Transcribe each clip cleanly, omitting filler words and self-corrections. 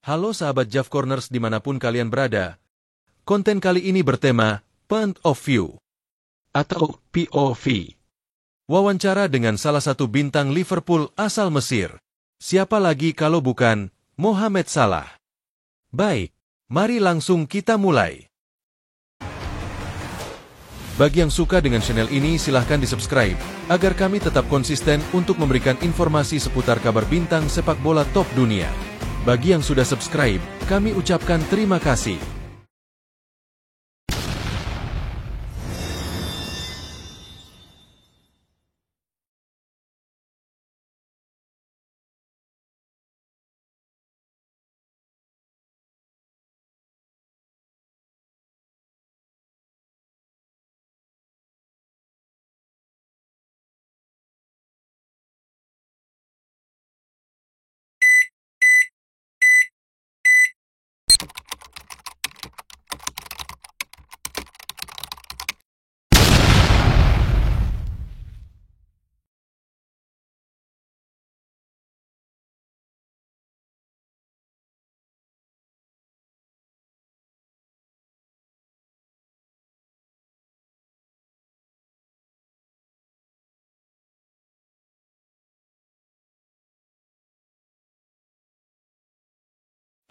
Halo sahabat Jav Corners dimanapun kalian berada. Konten kali ini bertema Point of View atau POV. Wawancara dengan salah satu bintang Liverpool asal Mesir. Siapa lagi kalau bukan Mohamed Salah. Baik, mari langsung kita mulai. Bagi yang suka dengan channel ini silahkan di-subscribe, agar kami tetap konsisten untuk memberikan informasi seputar kabar bintang sepak bola top dunia. Bagi yang sudah subscribe, kami ucapkan terima kasih.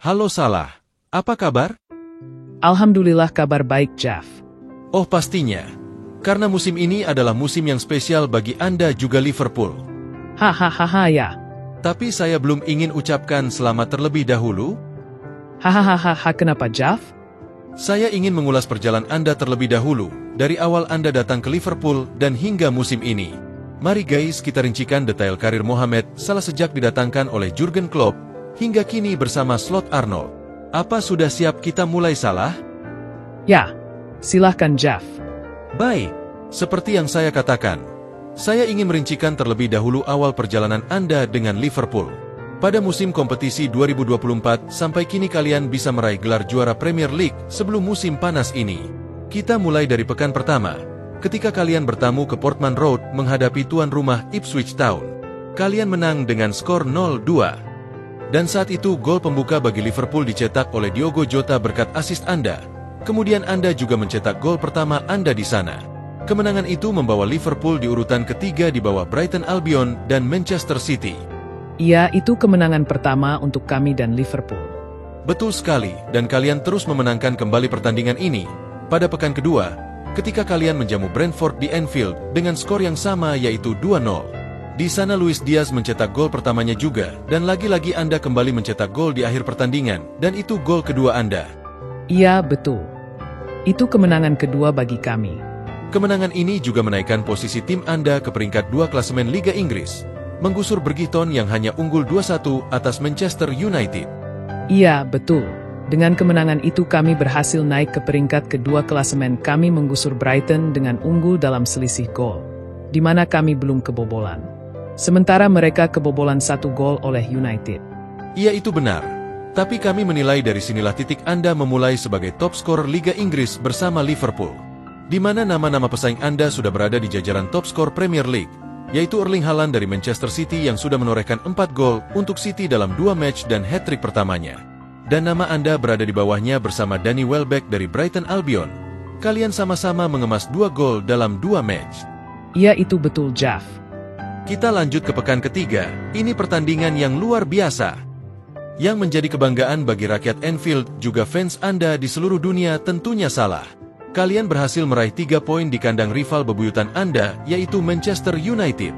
Halo Salah, apa kabar? Alhamdulillah kabar baik, Jav. Oh pastinya, karena musim ini adalah musim yang spesial bagi Anda juga Liverpool. Hahaha ya. Tapi saya belum ingin ucapkan selamat terlebih dahulu. Hahaha kenapa, Jav? Saya ingin mengulas perjalanan Anda terlebih dahulu, dari awal Anda datang ke Liverpool dan hingga musim ini. Mari guys kita rincikan detail karir Mohamed Salah sejak didatangkan oleh Jurgen Klopp, hingga kini bersama Slot Arnold. Apa sudah siap kita mulai Salah? Ya, silahkan Jav. Baik, seperti yang saya katakan, saya ingin merincikan terlebih dahulu awal perjalanan Anda dengan Liverpool. Pada musim kompetisi 2024 sampai kini kalian bisa meraih gelar juara Premier League sebelum musim panas ini. Kita mulai dari pekan pertama, ketika kalian bertamu ke Portman Road menghadapi tuan rumah Ipswich Town. Kalian menang dengan skor 0-2. Dan saat itu gol pembuka bagi Liverpool dicetak oleh Diogo Jota berkat asist Anda. Kemudian Anda juga mencetak gol pertama Anda di sana. Kemenangan itu membawa Liverpool di urutan ketiga di bawah Brighton Albion dan Manchester City. Iya, itu kemenangan pertama untuk kami dan Liverpool. Betul sekali, dan kalian terus memenangkan kembali pertandingan ini. Pada pekan kedua, ketika kalian menjamu Brentford di Anfield dengan skor yang sama yaitu 2-0. Di sana Luis Diaz mencetak gol pertamanya juga, dan lagi-lagi Anda kembali mencetak gol di akhir pertandingan, dan itu gol kedua Anda. Iya, betul. Itu kemenangan kedua bagi kami. Kemenangan ini juga menaikkan posisi tim Anda ke peringkat 2 klasemen Liga Inggris, menggusur Brighton yang hanya unggul 2-1 atas Manchester United. Iya, betul. Dengan kemenangan itu kami berhasil naik ke peringkat kedua klasemen. Kami menggusur Brighton dengan unggul dalam selisih gol, di mana kami belum kebobolan. Sementara mereka kebobolan 1 gol oleh United. Iya itu benar. Tapi kami menilai dari sinilah titik Anda memulai sebagai top scorer Liga Inggris bersama Liverpool. Di mana nama-nama pesaing Anda sudah berada di jajaran top skor Premier League, yaitu Erling Haaland dari Manchester City yang sudah menorehkan 4 gol untuk City dalam 2 match dan hat-trick pertamanya. Dan nama Anda berada di bawahnya bersama Danny Welbeck dari Brighton Albion. Kalian sama-sama mengemas 2 gol dalam 2 match. Iya itu betul, Jav. Kita lanjut ke pekan ketiga, ini pertandingan yang luar biasa. Yang menjadi kebanggaan bagi rakyat Anfield, juga fans Anda di seluruh dunia tentunya Salah. Kalian berhasil meraih 3 poin di kandang rival bebuyutan Anda, yaitu Manchester United.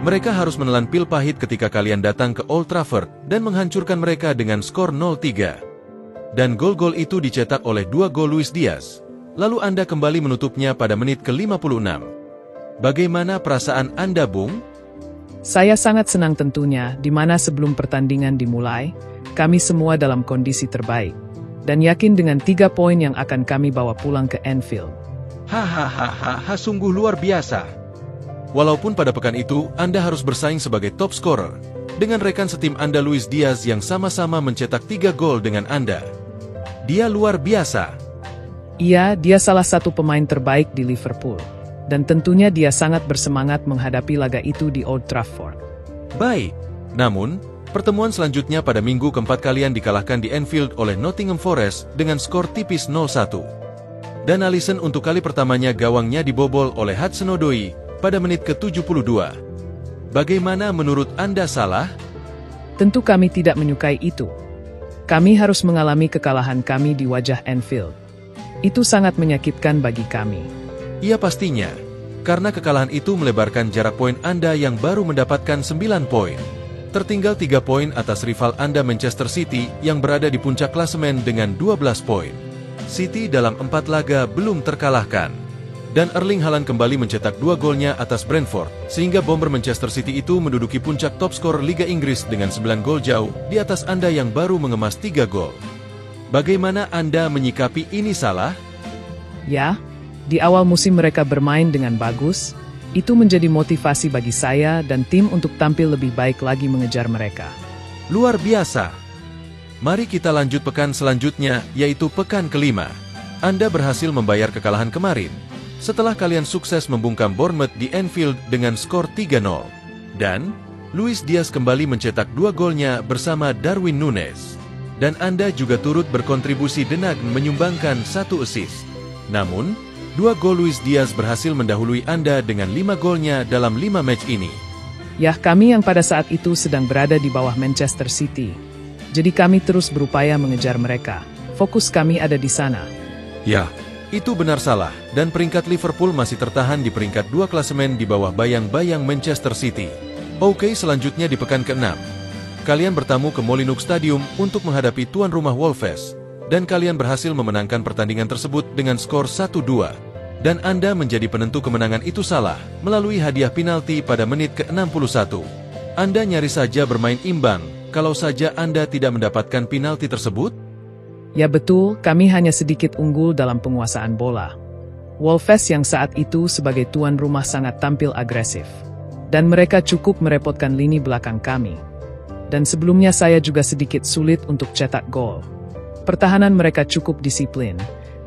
Mereka harus menelan pil pahit ketika kalian datang ke Old Trafford, dan menghancurkan mereka dengan skor 0-3. Dan gol-gol itu dicetak oleh 2 gol Luis Diaz. Lalu Anda kembali menutupnya pada menit ke-56. Bagaimana perasaan Anda, Bung? Saya sangat senang tentunya, di mana sebelum pertandingan dimulai, kami semua dalam kondisi terbaik. Dan yakin dengan 3 poin yang akan kami bawa pulang ke Anfield. Hahaha, sungguh luar biasa. Walaupun pada pekan itu, Anda harus bersaing sebagai top scorer, dengan rekan setim Anda Luis Diaz yang sama-sama mencetak 3 gol dengan Anda. Dia luar biasa. Iya, dia salah satu pemain terbaik di Liverpool. Dan tentunya dia sangat bersemangat menghadapi laga itu di Old Trafford. Baik, namun, Pertemuan selanjutnya pada minggu keempat kalian dikalahkan di Anfield oleh Nottingham Forest dengan skor tipis 0-1. Dan Alisson untuk kali pertamanya gawangnya dibobol oleh Hudson-Odoi pada menit ke-72. Bagaimana menurut Anda, Salah? Tentu kami tidak menyukai itu. Kami harus mengalami kekalahan kami di wajah Anfield. Itu sangat menyakitkan bagi kami. Iya pastinya, karena kekalahan itu melebarkan jarak poin Anda yang baru mendapatkan 9 poin. Tertinggal 3 poin atas rival Anda Manchester City yang berada di puncak klasemen dengan 12 poin. City dalam 4 laga belum terkalahkan. Dan Erling Haaland kembali mencetak 2 golnya atas Brentford, sehingga Bomber Manchester City itu menduduki puncak top skor Liga Inggris dengan 9 gol jauh di atas Anda yang baru mengemas 3 gol. Bagaimana Anda menyikapi ini, Salah? Ya, di awal musim mereka bermain dengan bagus. Itu menjadi motivasi bagi saya dan tim untuk tampil lebih baik lagi mengejar mereka. Luar biasa. Mari kita lanjut pekan selanjutnya, yaitu pekan kelima. Anda berhasil membayar kekalahan kemarin, setelah kalian sukses membungkam Bournemouth di Anfield dengan skor 3-0. Dan, Luis Diaz kembali mencetak 2 golnya bersama Darwin Núñez. Dan Anda juga turut berkontribusi dengan menyumbangkan 1 assist. Namun, 2 gol Luis Diaz berhasil mendahului Anda dengan 5 golnya dalam 5 match ini. Ya, kami yang pada saat itu sedang berada di bawah Manchester City. Jadi kami terus berupaya mengejar mereka. Fokus kami ada di sana. Ya, itu benar, Salah. Dan peringkat Liverpool masih tertahan di peringkat 2 klasemen di bawah bayang-bayang Manchester City. Oke, selanjutnya di pekan ke-6. Kalian bertamu ke Molineux Stadium untuk menghadapi tuan rumah Wolves. Dan kalian berhasil memenangkan pertandingan tersebut dengan skor 1-2. Dan Anda menjadi penentu kemenangan itu, Salah, melalui hadiah penalti pada menit ke-61. Anda nyaris saja bermain imbang, kalau saja Anda tidak mendapatkan penalti tersebut? Ya betul, kami hanya sedikit unggul dalam penguasaan bola. Wolves yang saat itu sebagai tuan rumah sangat tampil agresif. Dan mereka cukup merepotkan lini belakang kami. Dan sebelumnya saya juga sedikit sulit untuk cetak gol. Pertahanan mereka cukup disiplin,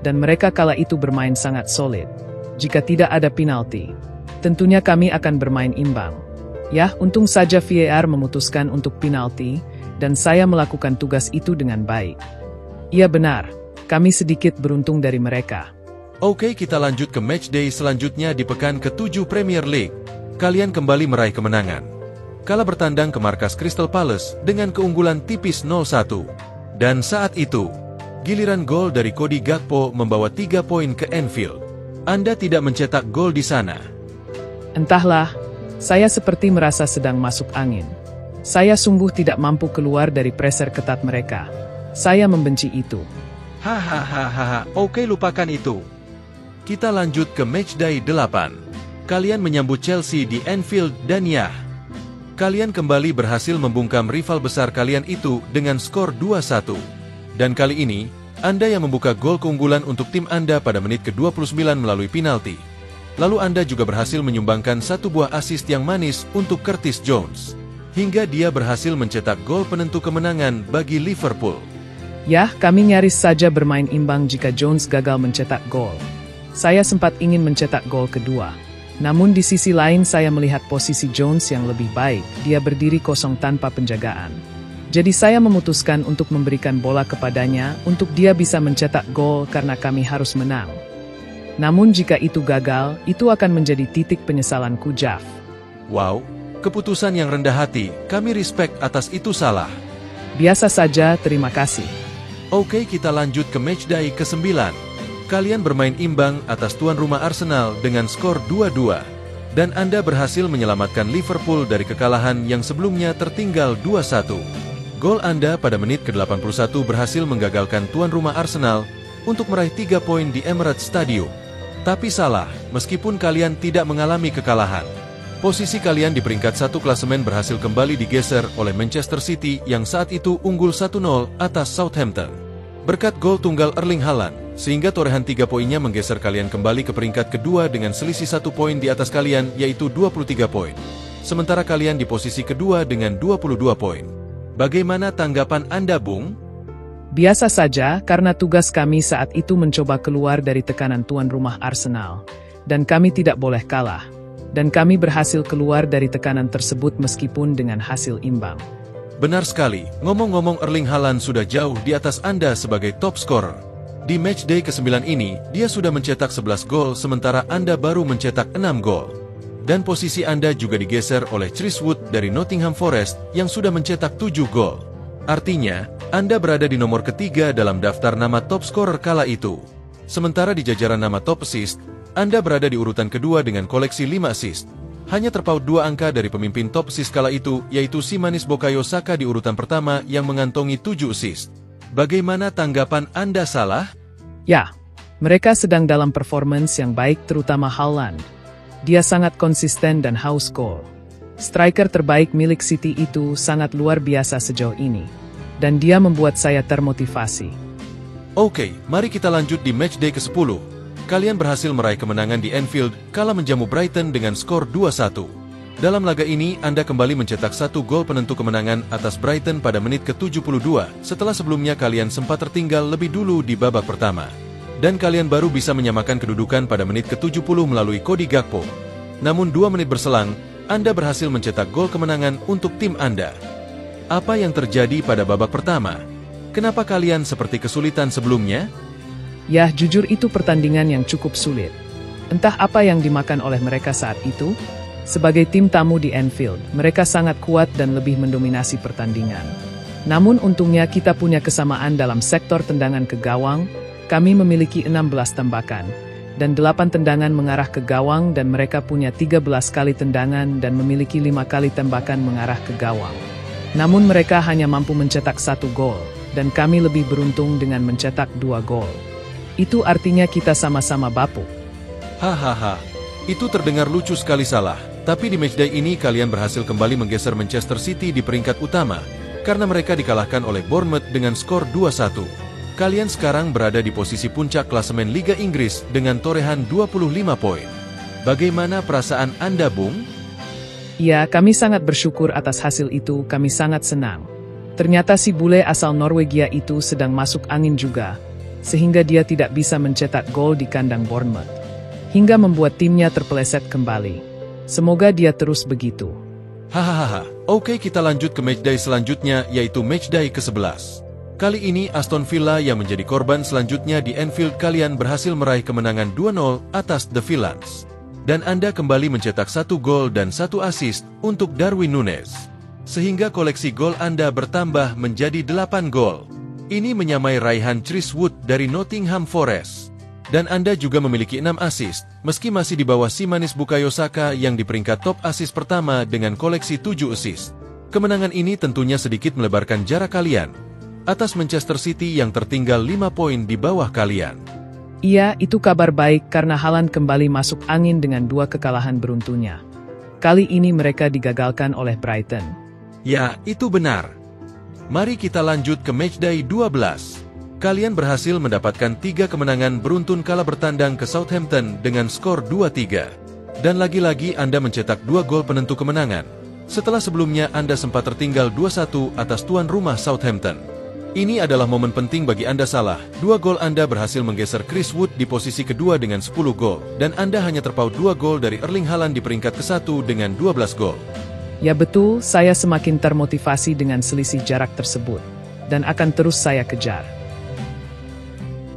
dan mereka kala itu bermain sangat solid. Jika tidak ada penalti, tentunya kami akan bermain imbang. Ya, untung saja VAR memutuskan untuk penalti, dan saya melakukan tugas itu dengan baik. Iya benar, kami sedikit beruntung dari mereka. Oke, kita lanjut ke matchday selanjutnya di pekan ke-7 Premier League. Kalian kembali meraih kemenangan. Kala bertandang ke markas Crystal Palace dengan keunggulan tipis 0-1. Dan saat itu, giliran gol dari Cody Gakpo membawa 3 poin ke Anfield. Anda tidak mencetak gol di sana. Entahlah, saya seperti merasa sedang masuk angin. Saya sungguh tidak mampu keluar dari pressure ketat mereka. Saya membenci itu. Hahaha, oke, lupakan itu. Kita lanjut ke matchday 8. Kalian menyambut Chelsea di Anfield dan ya, kalian kembali berhasil membungkam rival besar kalian itu dengan skor 2-1. Dan kali ini, Anda yang membuka gol keunggulan untuk tim Anda pada menit ke-29 melalui penalti. Lalu Anda juga berhasil menyumbangkan 1 buah assist yang manis untuk Curtis Jones. Hingga dia berhasil mencetak gol penentu kemenangan bagi Liverpool. Ya, kami nyaris saja bermain imbang jika Jones gagal mencetak gol. Saya sempat ingin mencetak gol kedua. Namun di sisi lain saya melihat posisi Jones yang lebih baik, dia berdiri kosong tanpa penjagaan. Jadi saya memutuskan untuk memberikan bola kepadanya untuk dia bisa mencetak gol karena kami harus menang. Namun jika itu gagal, itu akan menjadi titik penyesalanku, Jav. Wow, keputusan yang rendah hati, kami respect atas itu, Salah. Biasa saja, terima kasih. Oke, kita lanjut ke matchday ke-9. Kalian bermain imbang atas tuan rumah Arsenal dengan skor 2-2. Dan Anda berhasil menyelamatkan Liverpool dari kekalahan yang sebelumnya tertinggal 2-1. Gol Anda pada menit ke-81 berhasil menggagalkan tuan rumah Arsenal untuk meraih 3 poin di Emirates Stadium. Tapi Salah, meskipun kalian tidak mengalami kekalahan. Posisi kalian di peringkat 1 klasemen berhasil kembali digeser oleh Manchester City yang saat itu unggul 1-0 atas Southampton. Berkat gol tunggal Erling Haaland, sehingga torehan 3 poinnya menggeser kalian kembali ke peringkat kedua dengan selisih 1 poin di atas kalian, yaitu 23 poin. Sementara kalian di posisi kedua dengan 22 poin. Bagaimana tanggapan Anda, Bung? Biasa saja, karena tugas kami saat itu mencoba keluar dari tekanan tuan rumah Arsenal. Dan kami tidak boleh kalah. Dan kami berhasil keluar dari tekanan tersebut meskipun dengan hasil imbang. Benar sekali, ngomong-ngomong Erling Haaland sudah jauh di atas Anda sebagai top scorer. Di matchday ke-9 ini, dia sudah mencetak 11 gol sementara Anda baru mencetak 6 gol. Dan posisi Anda juga digeser oleh Chris Wood dari Nottingham Forest yang sudah mencetak 7 gol. Artinya, Anda berada di nomor ketiga dalam daftar nama top scorer kala itu. Sementara di jajaran nama top assist, Anda berada di urutan kedua dengan koleksi 5 assist. Hanya terpaut 2 angka dari pemimpin top assist kala itu, yaitu Siminis Bukayo Saka di urutan pertama yang mengantongi 7 assist. Bagaimana tanggapan Anda, Salah? Ya, mereka sedang dalam performance yang baik terutama Haaland. Dia sangat konsisten dan haus gol. Striker terbaik milik City itu sangat luar biasa sejauh ini. Dan dia membuat saya termotivasi. Oke, mari kita lanjut di matchday ke-10. Kalian berhasil meraih kemenangan di Anfield kala menjamu Brighton dengan skor 2-1. Dalam laga ini, Anda kembali mencetak 1 gol penentu kemenangan atas Brighton pada menit ke-72, setelah sebelumnya kalian sempat tertinggal lebih dulu di babak pertama. Dan kalian baru bisa menyamakan kedudukan pada menit ke-70 melalui Cody Gakpo. Namun 2 menit berselang, Anda berhasil mencetak gol kemenangan untuk tim Anda. Apa yang terjadi pada babak pertama? Kenapa kalian seperti kesulitan sebelumnya? Ya, jujur itu pertandingan yang cukup sulit. Entah apa yang dimakan oleh mereka saat itu. Sebagai tim tamu di Anfield, mereka sangat kuat dan lebih mendominasi pertandingan. Namun untungnya kita punya kesamaan dalam sektor tendangan ke gawang. Kami memiliki 16 tembakan, dan 8 tendangan mengarah ke gawang dan mereka punya 13 kali tendangan dan memiliki 5 kali tembakan mengarah ke gawang. Namun mereka hanya mampu mencetak 1 gol, dan kami lebih beruntung dengan mencetak 2 gol. Itu artinya kita sama-sama bapuk. Hahaha, itu terdengar lucu sekali, Salah. Tapi di matchday ini kalian berhasil kembali menggeser Manchester City di peringkat utama, karena mereka dikalahkan oleh Bournemouth dengan skor 2-1. Kalian sekarang berada di posisi puncak klasemen Liga Inggris dengan torehan 25 poin. Bagaimana perasaan Anda, Bung? Ya, kami sangat bersyukur atas hasil itu, kami sangat senang. Ternyata si bule asal Norwegia itu sedang masuk angin juga, sehingga dia tidak bisa mencetak gol di kandang Bournemouth, hingga membuat timnya terpeleset kembali. Semoga dia terus begitu. Hahaha, oke, kita lanjut ke matchday selanjutnya, yaitu matchday ke-11. Kali ini Aston Villa yang menjadi korban selanjutnya di Anfield. Kalian berhasil meraih kemenangan 2-0 atas The Villains. Dan Anda kembali mencetak 1 gol dan 1 assist untuk Darwin Núñez. Sehingga koleksi gol Anda bertambah menjadi 8 gol. Ini menyamai raihan Chris Wood dari Nottingham Forest. Dan Anda juga memiliki 6 assist, meski masih di bawah Siminis Bukayo Saka yang di peringkat top assist pertama dengan koleksi 7 assist. Kemenangan ini tentunya sedikit melebarkan jarak kalian atas Manchester City yang tertinggal 5 poin di bawah kalian. Iya, itu kabar baik karena Haaland kembali masuk angin dengan 2 kekalahan beruntunya. Kali ini mereka digagalkan oleh Brighton. Ya, itu benar. Mari kita lanjut ke matchday 12. Kalian berhasil mendapatkan 3 kemenangan beruntun kala bertandang ke Southampton dengan skor 2-3. Dan lagi-lagi Anda mencetak 2 gol penentu kemenangan, setelah sebelumnya Anda sempat tertinggal 2-1 atas tuan rumah Southampton. Ini adalah momen penting bagi Anda, Salah. 2 gol Anda berhasil menggeser Chris Wood di posisi kedua dengan 10 gol, dan Anda hanya terpaut 2 gol dari Erling Haaland di peringkat ke-1 dengan 12 gol. Ya betul, saya semakin termotivasi dengan selisih jarak tersebut, dan akan terus saya kejar.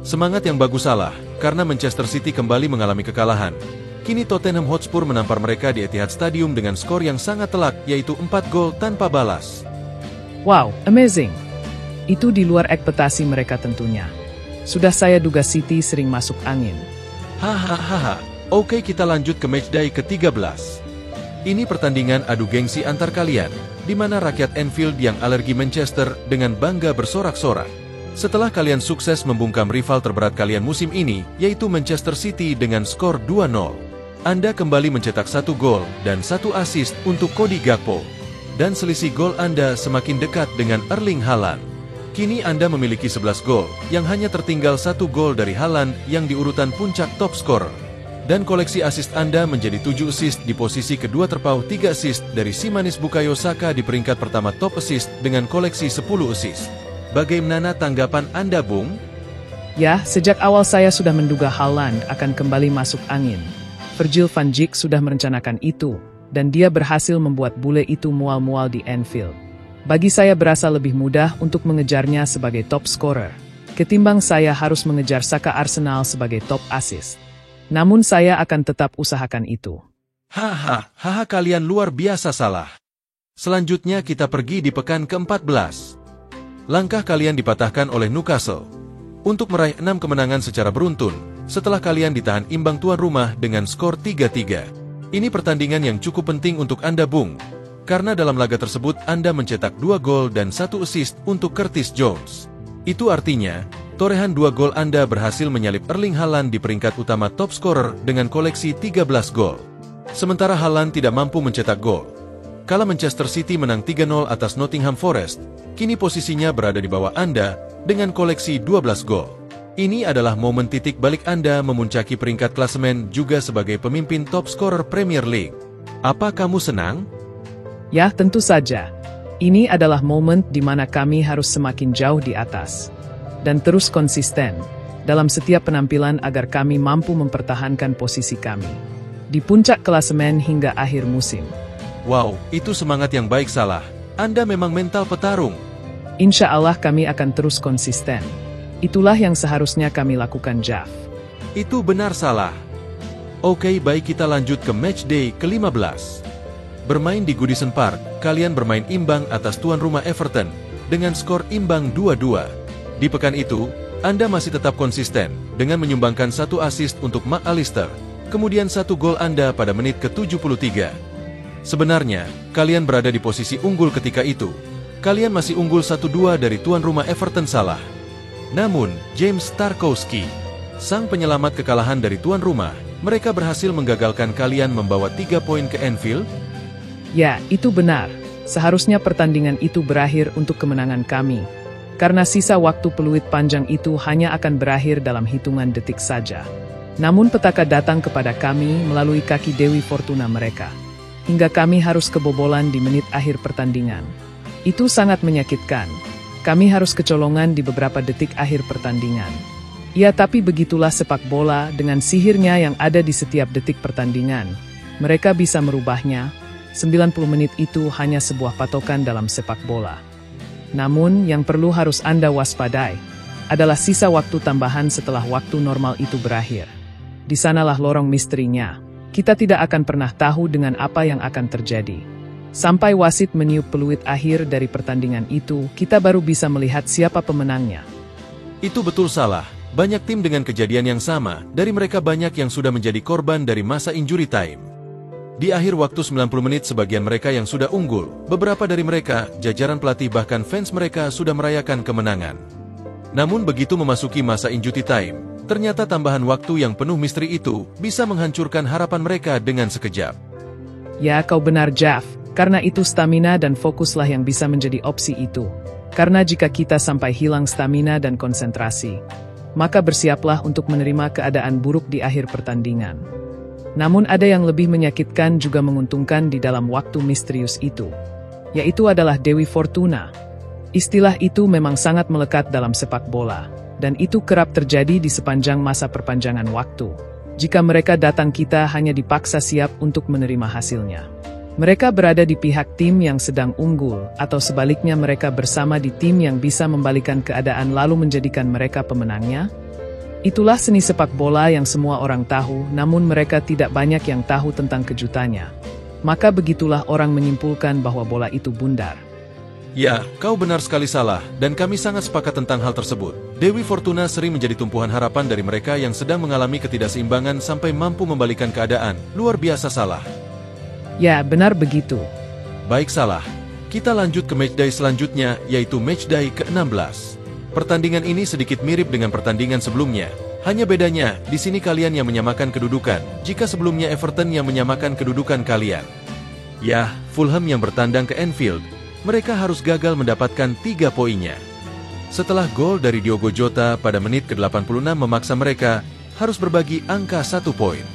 Semangat yang bagus, Salah, karena Manchester City kembali mengalami kekalahan. Kini Tottenham Hotspur menampar mereka di Etihad Stadium dengan skor yang sangat telak, yaitu 4 gol tanpa balas. Wow, amazing! Itu di luar ekspektasi mereka tentunya. Sudah saya duga City sering masuk angin. Hahaha, oke, kita lanjut ke matchday ke-13. Ini pertandingan adu gengsi antar kalian, di mana rakyat Anfield yang alergi Manchester dengan bangga bersorak-sorak. Setelah kalian sukses membungkam rival terberat kalian musim ini, yaitu Manchester City dengan skor 2-0. Anda kembali mencetak 1 gol dan 1 assist untuk Cody Gakpo. Dan selisih gol Anda semakin dekat dengan Erling Haaland. Kini Anda memiliki 11 gol, yang hanya tertinggal 1 gol dari Haaland yang di urutan puncak top scorer. Dan koleksi assist Anda menjadi 7 assist di posisi kedua terpaut 3 assist dari Siminis Bukayo Saka di peringkat pertama top assist dengan koleksi 10 assist. Bagaimana tanggapan Anda, Bung? Ya, sejak awal saya sudah menduga Haaland akan kembali masuk angin. Virgil van Dijk sudah merencanakan itu, dan dia berhasil membuat bule itu mual-mual di Anfield. Bagi saya berasa lebih mudah untuk mengejarnya sebagai top scorer, ketimbang saya harus mengejar Saka Arsenal sebagai top assist. Namun saya akan tetap usahakan itu. Hahaha, kalian luar biasa salah. Selanjutnya kita pergi di pekan ke-14. Langkah kalian dipatahkan oleh Newcastle untuk meraih 6 kemenangan secara beruntun setelah kalian ditahan imbang tuan rumah dengan skor 3-3. Ini pertandingan yang cukup penting untuk Anda, Bung, karena dalam laga tersebut Anda mencetak 2 gol dan 1 assist untuk Curtis Jones. Itu artinya, torehan 2 gol Anda berhasil menyalip Erling Haaland di peringkat utama top scorer dengan koleksi 13 gol. Sementara Haaland tidak mampu mencetak gol. Kala Manchester City menang 3-0 atas Nottingham Forest, kini posisinya berada di bawah Anda dengan koleksi 12 gol. Ini adalah momen titik balik Anda memuncaki peringkat klasemen juga sebagai pemimpin top scorer Premier League. Apa kamu senang? Ya, tentu saja. Ini adalah momen di mana kami harus semakin jauh di atas dan terus konsisten dalam setiap penampilan agar kami mampu mempertahankan posisi kami di puncak klasemen hingga akhir musim. Wow, itu semangat yang baik, Salah. Anda memang mental petarung. Insya Allah kami akan terus konsisten. Itulah yang seharusnya kami lakukan, Jeff. Itu benar, Salah. Oke, baik, kita lanjut ke matchday ke-15. Bermain di Goodison Park, kalian bermain imbang atas tuan rumah Everton dengan skor imbang 2-2. Di pekan itu, Anda masih tetap konsisten dengan menyumbangkan 1 assist untuk McAllister, kemudian 1 gol Anda pada menit ke-73. Sebenarnya, kalian berada di posisi unggul ketika itu. Kalian masih unggul 1-2 dari tuan rumah Everton, Salah. Namun, James Tarkowski, sang penyelamat kekalahan dari tuan rumah, mereka berhasil menggagalkan kalian membawa 3 poin ke Anfield. Ya, itu benar. Seharusnya pertandingan itu berakhir untuk kemenangan kami. Karena sisa waktu peluit panjang itu hanya akan berakhir dalam hitungan detik saja. Namun petaka datang kepada kami melalui kaki Dewi Fortuna mereka. Hingga kami harus kebobolan di menit akhir pertandingan. Itu sangat menyakitkan. Kami harus kecolongan di beberapa detik akhir pertandingan. Ya, tapi begitulah sepak bola dengan sihirnya yang ada di setiap detik pertandingan. Mereka bisa merubahnya. 90 menit itu hanya sebuah patokan dalam sepak bola. Namun, yang perlu harus Anda waspadai adalah sisa waktu tambahan setelah waktu normal itu berakhir. Di sanalah lorong misterinya. Kita tidak akan pernah tahu dengan apa yang akan terjadi. Sampai wasit meniup peluit akhir dari pertandingan itu, kita baru bisa melihat siapa pemenangnya. Itu betul, Salah. Banyak tim dengan kejadian yang sama, dari mereka banyak yang sudah menjadi korban dari masa injury time. Di akhir waktu 90 menit sebagian mereka yang sudah unggul, beberapa dari mereka, jajaran pelatih bahkan fans mereka sudah merayakan kemenangan. Namun begitu memasuki masa injury time, ternyata tambahan waktu yang penuh misteri itu bisa menghancurkan harapan mereka dengan sekejap. Ya, kau benar, Jeff. Karena itu stamina dan fokuslah yang bisa menjadi opsi itu. Karena jika kita sampai hilang stamina dan konsentrasi, maka bersiaplah untuk menerima keadaan buruk di akhir pertandingan. Namun ada yang lebih menyakitkan juga menguntungkan di dalam waktu misterius itu, yaitu adalah Dewi Fortuna. Istilah itu memang sangat melekat dalam sepak bola, dan itu kerap terjadi di sepanjang masa perpanjangan waktu. Jika mereka datang, kita hanya dipaksa siap untuk menerima hasilnya. Mereka berada di pihak tim yang sedang unggul, atau sebaliknya mereka bersama di tim yang bisa membalikan keadaan lalu menjadikan mereka pemenangnya. Itulah seni sepak bola yang semua orang tahu, namun mereka tidak banyak yang tahu tentang kejutannya. Maka begitulah orang menyimpulkan bahwa bola itu bundar. Ya, kau benar sekali, Salah, dan kami sangat sepakat tentang hal tersebut. Dewi Fortuna sering menjadi tumpuan harapan dari mereka yang sedang mengalami ketidakseimbangan sampai mampu membalikan keadaan. Luar biasa, Salah. Ya, benar begitu. Baik, Salah. Kita lanjut ke matchday selanjutnya, yaitu matchday ke-16. Pertandingan ini sedikit mirip dengan pertandingan sebelumnya. Hanya bedanya, di sini kalian yang menyamakan kedudukan, jika sebelumnya Everton yang menyamakan kedudukan kalian. Ya, Fulham yang bertandang ke Anfield, mereka harus gagal mendapatkan 3 poinnya. Setelah gol dari Diogo Jota pada menit ke-86 memaksa mereka harus berbagi angka 1 poin.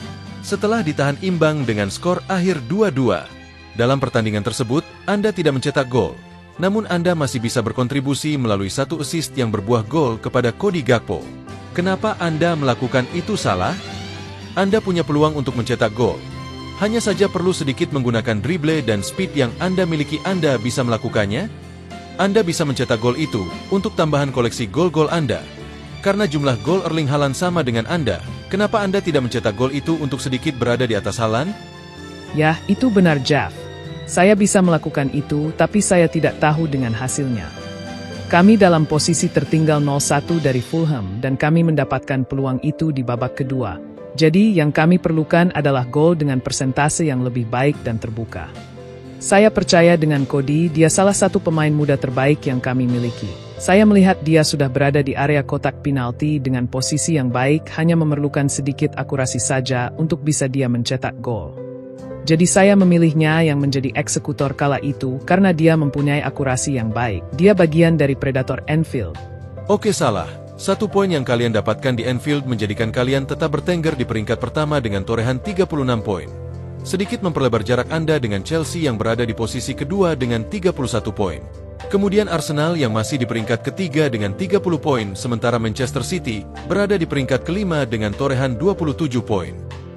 Setelah ditahan imbang dengan skor akhir 2-2. Dalam pertandingan tersebut, Anda tidak mencetak gol. Namun Anda masih bisa berkontribusi melalui 1 assist yang berbuah gol kepada Cody Gakpo. Kenapa Anda melakukan itu, Salah? Anda punya peluang untuk mencetak gol. Hanya saja perlu sedikit menggunakan dribble dan speed yang Anda miliki, Anda bisa melakukannya. Anda bisa mencetak gol itu untuk tambahan koleksi gol-gol Anda. Karena jumlah gol Erling Haaland sama dengan Anda, kenapa Anda tidak mencetak gol itu untuk sedikit berada di atas Haaland? Ya, itu benar Jeff. Saya bisa melakukan itu, tapi saya tidak tahu dengan hasilnya. Kami dalam posisi tertinggal 0-1 dari Fulham dan kami mendapatkan peluang itu di babak kedua. Jadi yang kami perlukan adalah gol dengan persentase yang lebih baik dan terbuka. Saya percaya dengan Cody, dia salah satu pemain muda terbaik yang kami miliki. Saya melihat dia sudah berada di area kotak penalti dengan posisi yang baik, hanya memerlukan sedikit akurasi saja untuk bisa dia mencetak gol. Jadi saya memilihnya yang menjadi eksekutor kala itu karena dia mempunyai akurasi yang baik. Dia bagian dari Predator Anfield. Oke, salah. 1 poin yang kalian dapatkan di Anfield menjadikan kalian tetap bertengger di peringkat pertama dengan torehan 36 poin. Sedikit memperlebar jarak Anda dengan Chelsea yang berada di posisi kedua dengan 31 poin. Kemudian Arsenal yang masih di peringkat ketiga dengan 30 poin, sementara Manchester City berada di peringkat kelima dengan torehan 27 poin.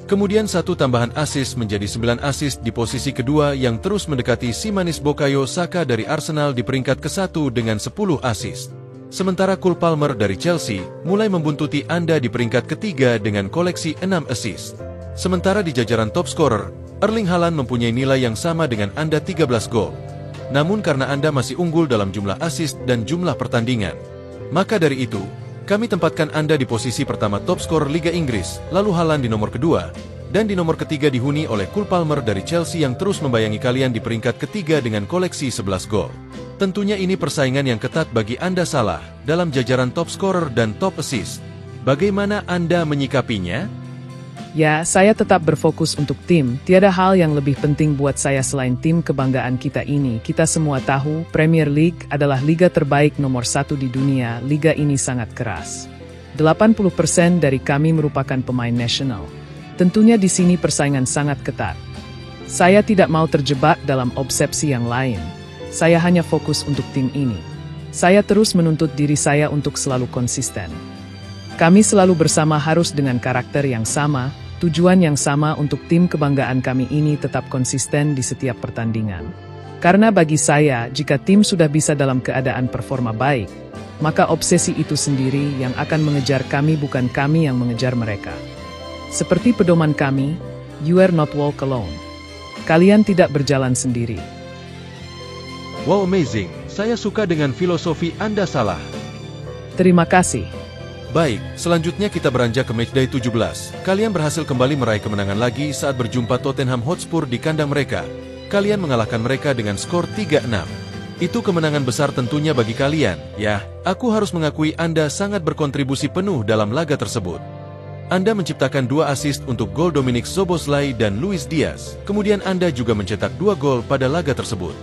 Kemudian 1 tambahan assist menjadi 9 assist di posisi kedua yang terus mendekati si manis Bukayo Saka dari Arsenal di peringkat ke-1 dengan 10 assist. Sementara Cole Palmer dari Chelsea mulai membuntuti Anda di peringkat ketiga dengan koleksi 6 assist. Sementara di jajaran top scorer, Erling Haaland mempunyai nilai yang sama dengan Anda 13 gol. Namun karena Anda masih unggul dalam jumlah assist dan jumlah pertandingan, maka dari itu, kami tempatkan Anda di posisi pertama top scorer Liga Inggris, lalu Haaland di nomor kedua, dan di nomor ketiga dihuni oleh Cole Palmer dari Chelsea yang terus membayangi kalian di peringkat ketiga dengan koleksi 11 gol. Tentunya ini persaingan yang ketat bagi Anda salah dalam jajaran top scorer dan top assist. Bagaimana Anda menyikapinya? Ya, saya tetap berfokus untuk tim. Tiada hal yang lebih penting buat saya selain tim kebanggaan kita ini. Kita semua tahu, Premier League adalah liga terbaik nomor 1 di dunia. Liga ini sangat keras. 80% dari kami merupakan pemain nasional. Tentunya di sini persaingan sangat ketat. Saya tidak mau terjebak dalam obsesi yang lain. Saya hanya fokus untuk tim ini. Saya terus menuntut diri saya untuk selalu konsisten. Kami selalu bersama harus dengan karakter yang sama, tujuan yang sama untuk tim kebanggaan kami ini tetap konsisten di setiap pertandingan. Karena bagi saya, jika tim sudah bisa dalam keadaan performa baik, maka obsesi itu sendiri yang akan mengejar kami, bukan kami yang mengejar mereka. Seperti pedoman kami, you are not walk alone. Kalian tidak berjalan sendiri. Wow, amazing. Saya suka dengan filosofi Anda salah. Terima kasih. Baik, selanjutnya kita beranjak ke matchday 17. Kalian berhasil kembali meraih kemenangan lagi saat berjumpa Tottenham Hotspur di kandang mereka. Kalian mengalahkan mereka dengan skor 3-6. Itu kemenangan besar tentunya bagi kalian. Ya, aku harus mengakui Anda sangat berkontribusi penuh dalam laga tersebut. Anda menciptakan 2 assist untuk gol Dominic Szoboszlai dan Luis Diaz. Kemudian Anda juga mencetak 2 gol pada laga tersebut.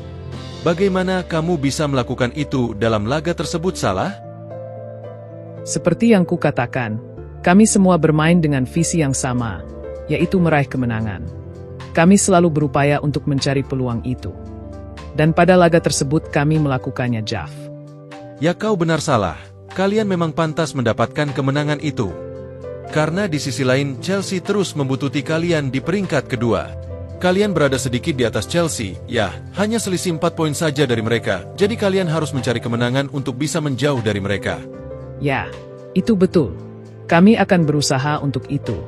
Bagaimana kamu bisa melakukan itu dalam laga tersebut salah? Seperti yang kukatakan, kami semua bermain dengan visi yang sama, yaitu meraih kemenangan. Kami selalu berupaya untuk mencari peluang itu. Dan pada laga tersebut kami melakukannya, Jeff. Ya, kau benar salah. Kalian memang pantas mendapatkan kemenangan itu. Karena di sisi lain, Chelsea terus membuntuti kalian di peringkat kedua. Kalian berada sedikit di atas Chelsea, ya, hanya selisih 4 poin saja dari mereka, jadi kalian harus mencari kemenangan untuk bisa menjauh dari mereka. Ya, itu betul. Kami akan berusaha untuk itu.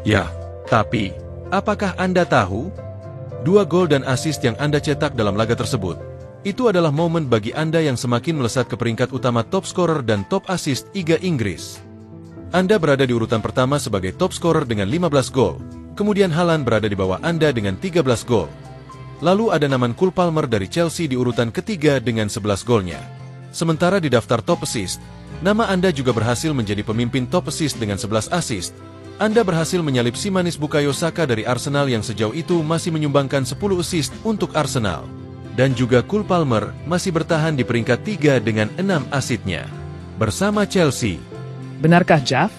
Ya, tapi, apakah Anda tahu? 2 gol dan assist yang Anda cetak dalam laga tersebut, itu adalah momen bagi Anda yang semakin melesat ke peringkat utama top scorer dan top assist Liga Inggris. Anda berada di urutan pertama sebagai top scorer dengan 15 gol, kemudian Haaland berada di bawah Anda dengan 13 gol. Lalu ada nama Cole Palmer dari Chelsea di urutan ketiga dengan 11 golnya. Sementara di daftar top assist, nama Anda juga berhasil menjadi pemimpin top assist dengan 11 assist. Anda berhasil menyalip si manis Bukayo Saka dari Arsenal yang sejauh itu masih menyumbangkan 10 assist untuk Arsenal. Dan juga Cole Palmer masih bertahan di peringkat 3 dengan 6 assistnya bersama Chelsea. Benarkah, Jeff?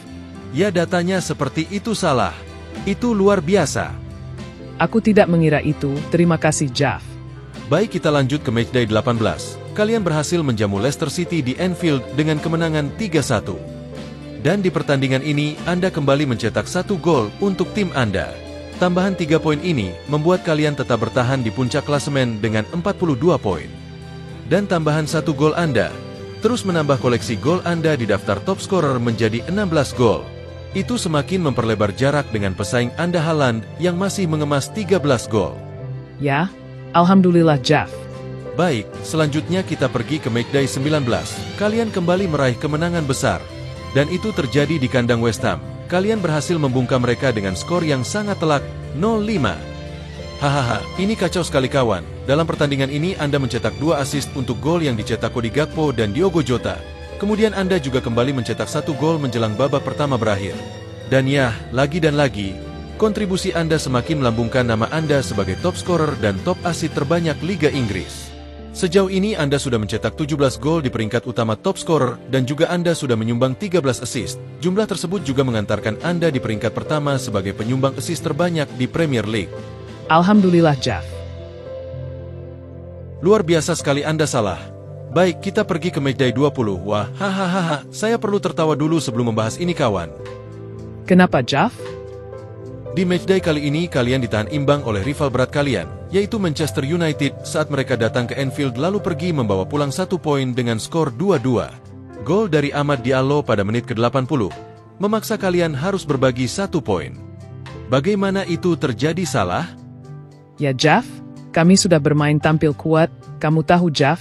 Ya, datanya seperti itu salah. Itu luar biasa. Aku tidak mengira itu, terima kasih, Jeff. Baik, kita lanjut ke matchday 18. Kalian berhasil menjamu Leicester City di Anfield dengan kemenangan 3-1. Dan di pertandingan ini, Anda kembali mencetak 1 gol untuk tim Anda. Tambahan 3 poin ini membuat kalian tetap bertahan di puncak klasemen dengan 42 poin. dan tambahan 1 gol Anda, terus menambah koleksi gol Anda di daftar top scorer menjadi 16 gol. Itu semakin memperlebar jarak dengan pesaing Anda Haaland yang masih mengemas 13 gol. Ya, Alhamdulillah Jeff. Baik, selanjutnya kita pergi ke matchday 19. Kalian kembali meraih kemenangan besar. Dan itu terjadi di kandang West Ham. Kalian berhasil membungkam mereka dengan skor yang sangat telak, 0-5. Hahaha, ini kacau sekali kawan. Dalam pertandingan ini Anda mencetak 2 assist untuk gol yang dicetak Cody Gakpo dan Diogo Jota. Kemudian Anda juga kembali mencetak 1 gol menjelang babak pertama berakhir. Dan ya, lagi dan lagi, kontribusi Anda semakin melambungkan nama Anda sebagai top scorer dan top assist terbanyak Liga Inggris. Sejauh ini Anda sudah mencetak 17 gol di peringkat utama top scorer dan juga Anda sudah menyumbang 13 assist. Jumlah tersebut juga mengantarkan Anda di peringkat pertama sebagai penyumbang assist terbanyak di Premier League. Alhamdulillah Jeff. Luar biasa sekali Anda salah. Baik, kita pergi ke matchday 20. Wah, hahaha, saya perlu tertawa dulu sebelum membahas ini kawan. Kenapa Jeff? Di matchday kali ini kalian ditahan imbang oleh rival berat kalian, yaitu Manchester United saat mereka datang ke Anfield lalu pergi membawa pulang 1 poin dengan skor 2-2. Gol dari Amad Diallo pada menit ke-80 memaksa kalian harus berbagi 1 poin. Bagaimana itu terjadi salah? Ya Jeff, kami sudah bermain tampil kuat, kamu tahu Jeff,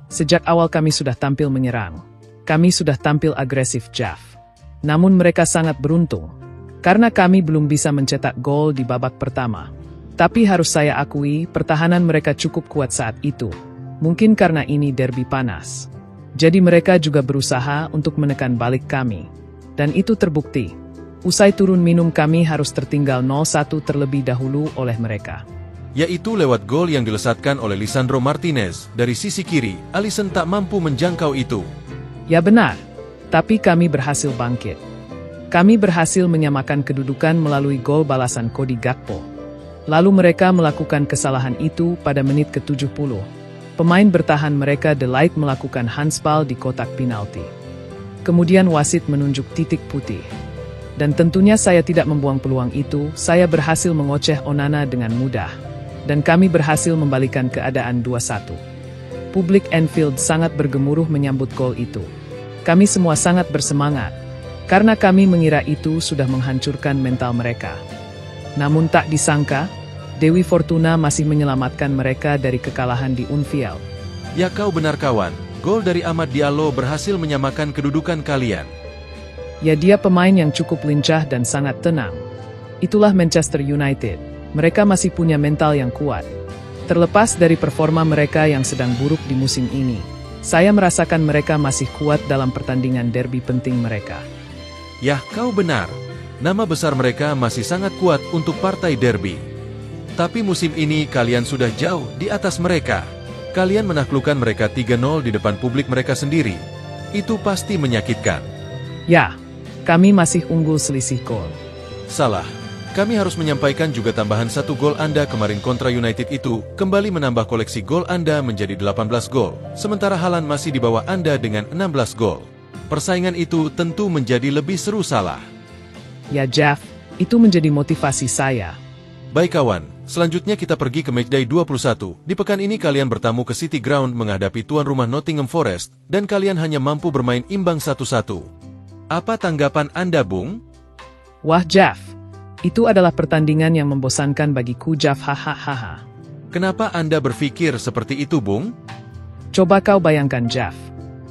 sejak awal kami sudah tampil menyerang. Kami sudah tampil agresif Jeff. Namun mereka sangat beruntung, karena kami belum bisa mencetak gol di babak pertama. Tapi harus saya akui, pertahanan mereka cukup kuat saat itu. Mungkin karena ini derby panas. Jadi mereka juga berusaha untuk menekan balik kami. Dan itu terbukti. Usai turun minum kami harus tertinggal 0-1 terlebih dahulu oleh mereka. Yaitu lewat gol yang dilesatkan oleh Lisandro Martinez dari sisi kiri. Alisson tak mampu menjangkau itu. Ya benar, tapi kami berhasil bangkit. Kami berhasil menyamakan kedudukan melalui gol balasan Cody Gakpo. Lalu mereka melakukan kesalahan itu pada menit ke-70. Pemain bertahan mereka De Ligt melakukan handsball di kotak penalti. Kemudian wasit menunjuk titik putih. Dan tentunya saya tidak membuang peluang itu, saya berhasil mengoceh Onana dengan mudah. Dan kami berhasil membalikan keadaan 2-1. Publik Anfield sangat bergemuruh menyambut gol itu. Kami semua sangat bersemangat, karena kami mengira itu sudah menghancurkan mental mereka. Namun tak disangka, Dewi Fortuna masih menyelamatkan mereka dari kekalahan di Anfield. Ya kau benar kawan, gol dari Amad Diallo berhasil menyamakan kedudukan kalian. Ya dia pemain yang cukup lincah dan sangat tenang. Itulah Manchester United. Mereka masih punya mental yang kuat. Terlepas dari performa mereka yang sedang buruk di musim ini, saya merasakan mereka masih kuat dalam pertandingan derby penting mereka. Yah, kau benar. Nama besar mereka masih sangat kuat untuk partai derby. Tapi musim ini kalian sudah jauh di atas mereka. Kalian menaklukkan mereka 3-0 di depan publik mereka sendiri. Itu pasti menyakitkan. Ya, kami masih unggul selisih gol. Salah. Kami harus menyampaikan juga tambahan 1 gol Anda kemarin kontra United itu kembali menambah koleksi gol Anda menjadi 18 gol, sementara Haaland masih di bawah Anda dengan 16 gol. Persaingan itu tentu menjadi lebih seru salah. Ya Jeff, itu menjadi motivasi saya. Baik kawan, selanjutnya kita pergi ke matchday 21. Di pekan ini kalian bertamu ke City Ground menghadapi tuan rumah Nottingham Forest, dan kalian hanya mampu bermain imbang 1-1. Apa tanggapan Anda, Bung? Wah Jeff, itu adalah pertandingan yang membosankan bagiku Jeff, hahaha. Kenapa Anda berpikir seperti itu, Bung? Coba kau bayangkan Jeff.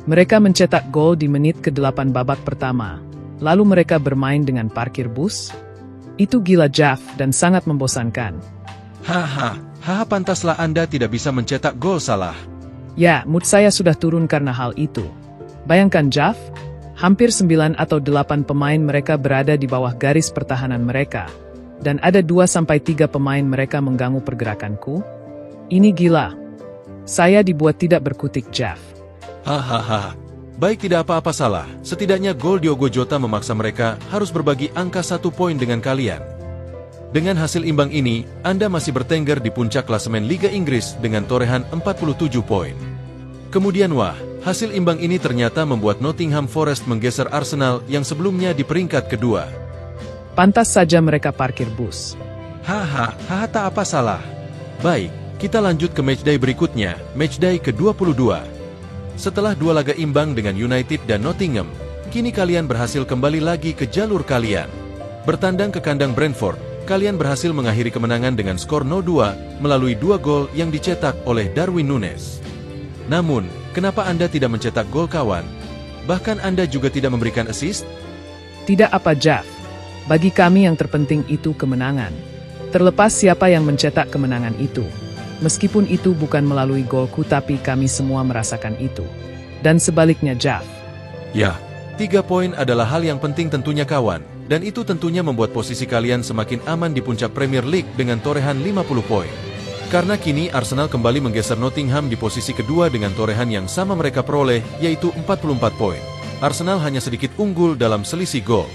Mereka mencetak gol di menit ke-8 babak pertama. Lalu mereka bermain dengan parkir bus? Itu gila Jeff dan sangat membosankan. Haha, pantaslah Anda tidak bisa mencetak gol salah. Ya, mood saya sudah turun karena hal itu. Bayangkan Jeff, hampir 9 atau 8 pemain mereka berada di bawah garis pertahanan mereka. Dan ada 2-3 pemain mereka mengganggu pergerakanku. Ini gila. Saya dibuat tidak berkutik Jeff. Hahaha. Baik, tidak apa-apa salah. Setidaknya gol Diogo Jota memaksa mereka harus berbagi angka 1 poin dengan kalian. Dengan hasil imbang ini, Anda masih bertengger di puncak klasemen Liga Inggris dengan torehan 47 poin. Kemudian wah, hasil imbang ini ternyata membuat Nottingham Forest menggeser Arsenal yang sebelumnya di peringkat kedua. Pantas saja mereka parkir bus. Hahaha, tak apa salah. Baik, Kita lanjut ke matchday berikutnya, matchday ke-22. Setelah 2 laga imbang dengan United dan Nottingham, kini kalian berhasil kembali lagi ke jalur kalian. Bertandang ke kandang Brentford, kalian berhasil mengakhiri kemenangan dengan skor 0-2 melalui 2 gol yang dicetak oleh Darwin Núñez. Namun, kenapa Anda tidak mencetak gol kawan? Bahkan Anda juga tidak memberikan assist? Tidak apa Jeff. Bagi kami yang terpenting itu kemenangan. Terlepas siapa yang mencetak kemenangan itu. Meskipun itu bukan melalui golku tapi kami semua merasakan itu. Dan sebaliknya Jeff. Ya, 3 poin adalah hal yang penting tentunya kawan. Dan itu tentunya membuat posisi kalian semakin aman di puncak Premier League dengan torehan 50 poin. Karena kini Arsenal kembali menggeser Nottingham di posisi kedua dengan torehan yang sama mereka peroleh, yaitu 44 poin. Arsenal hanya sedikit unggul dalam selisih gol.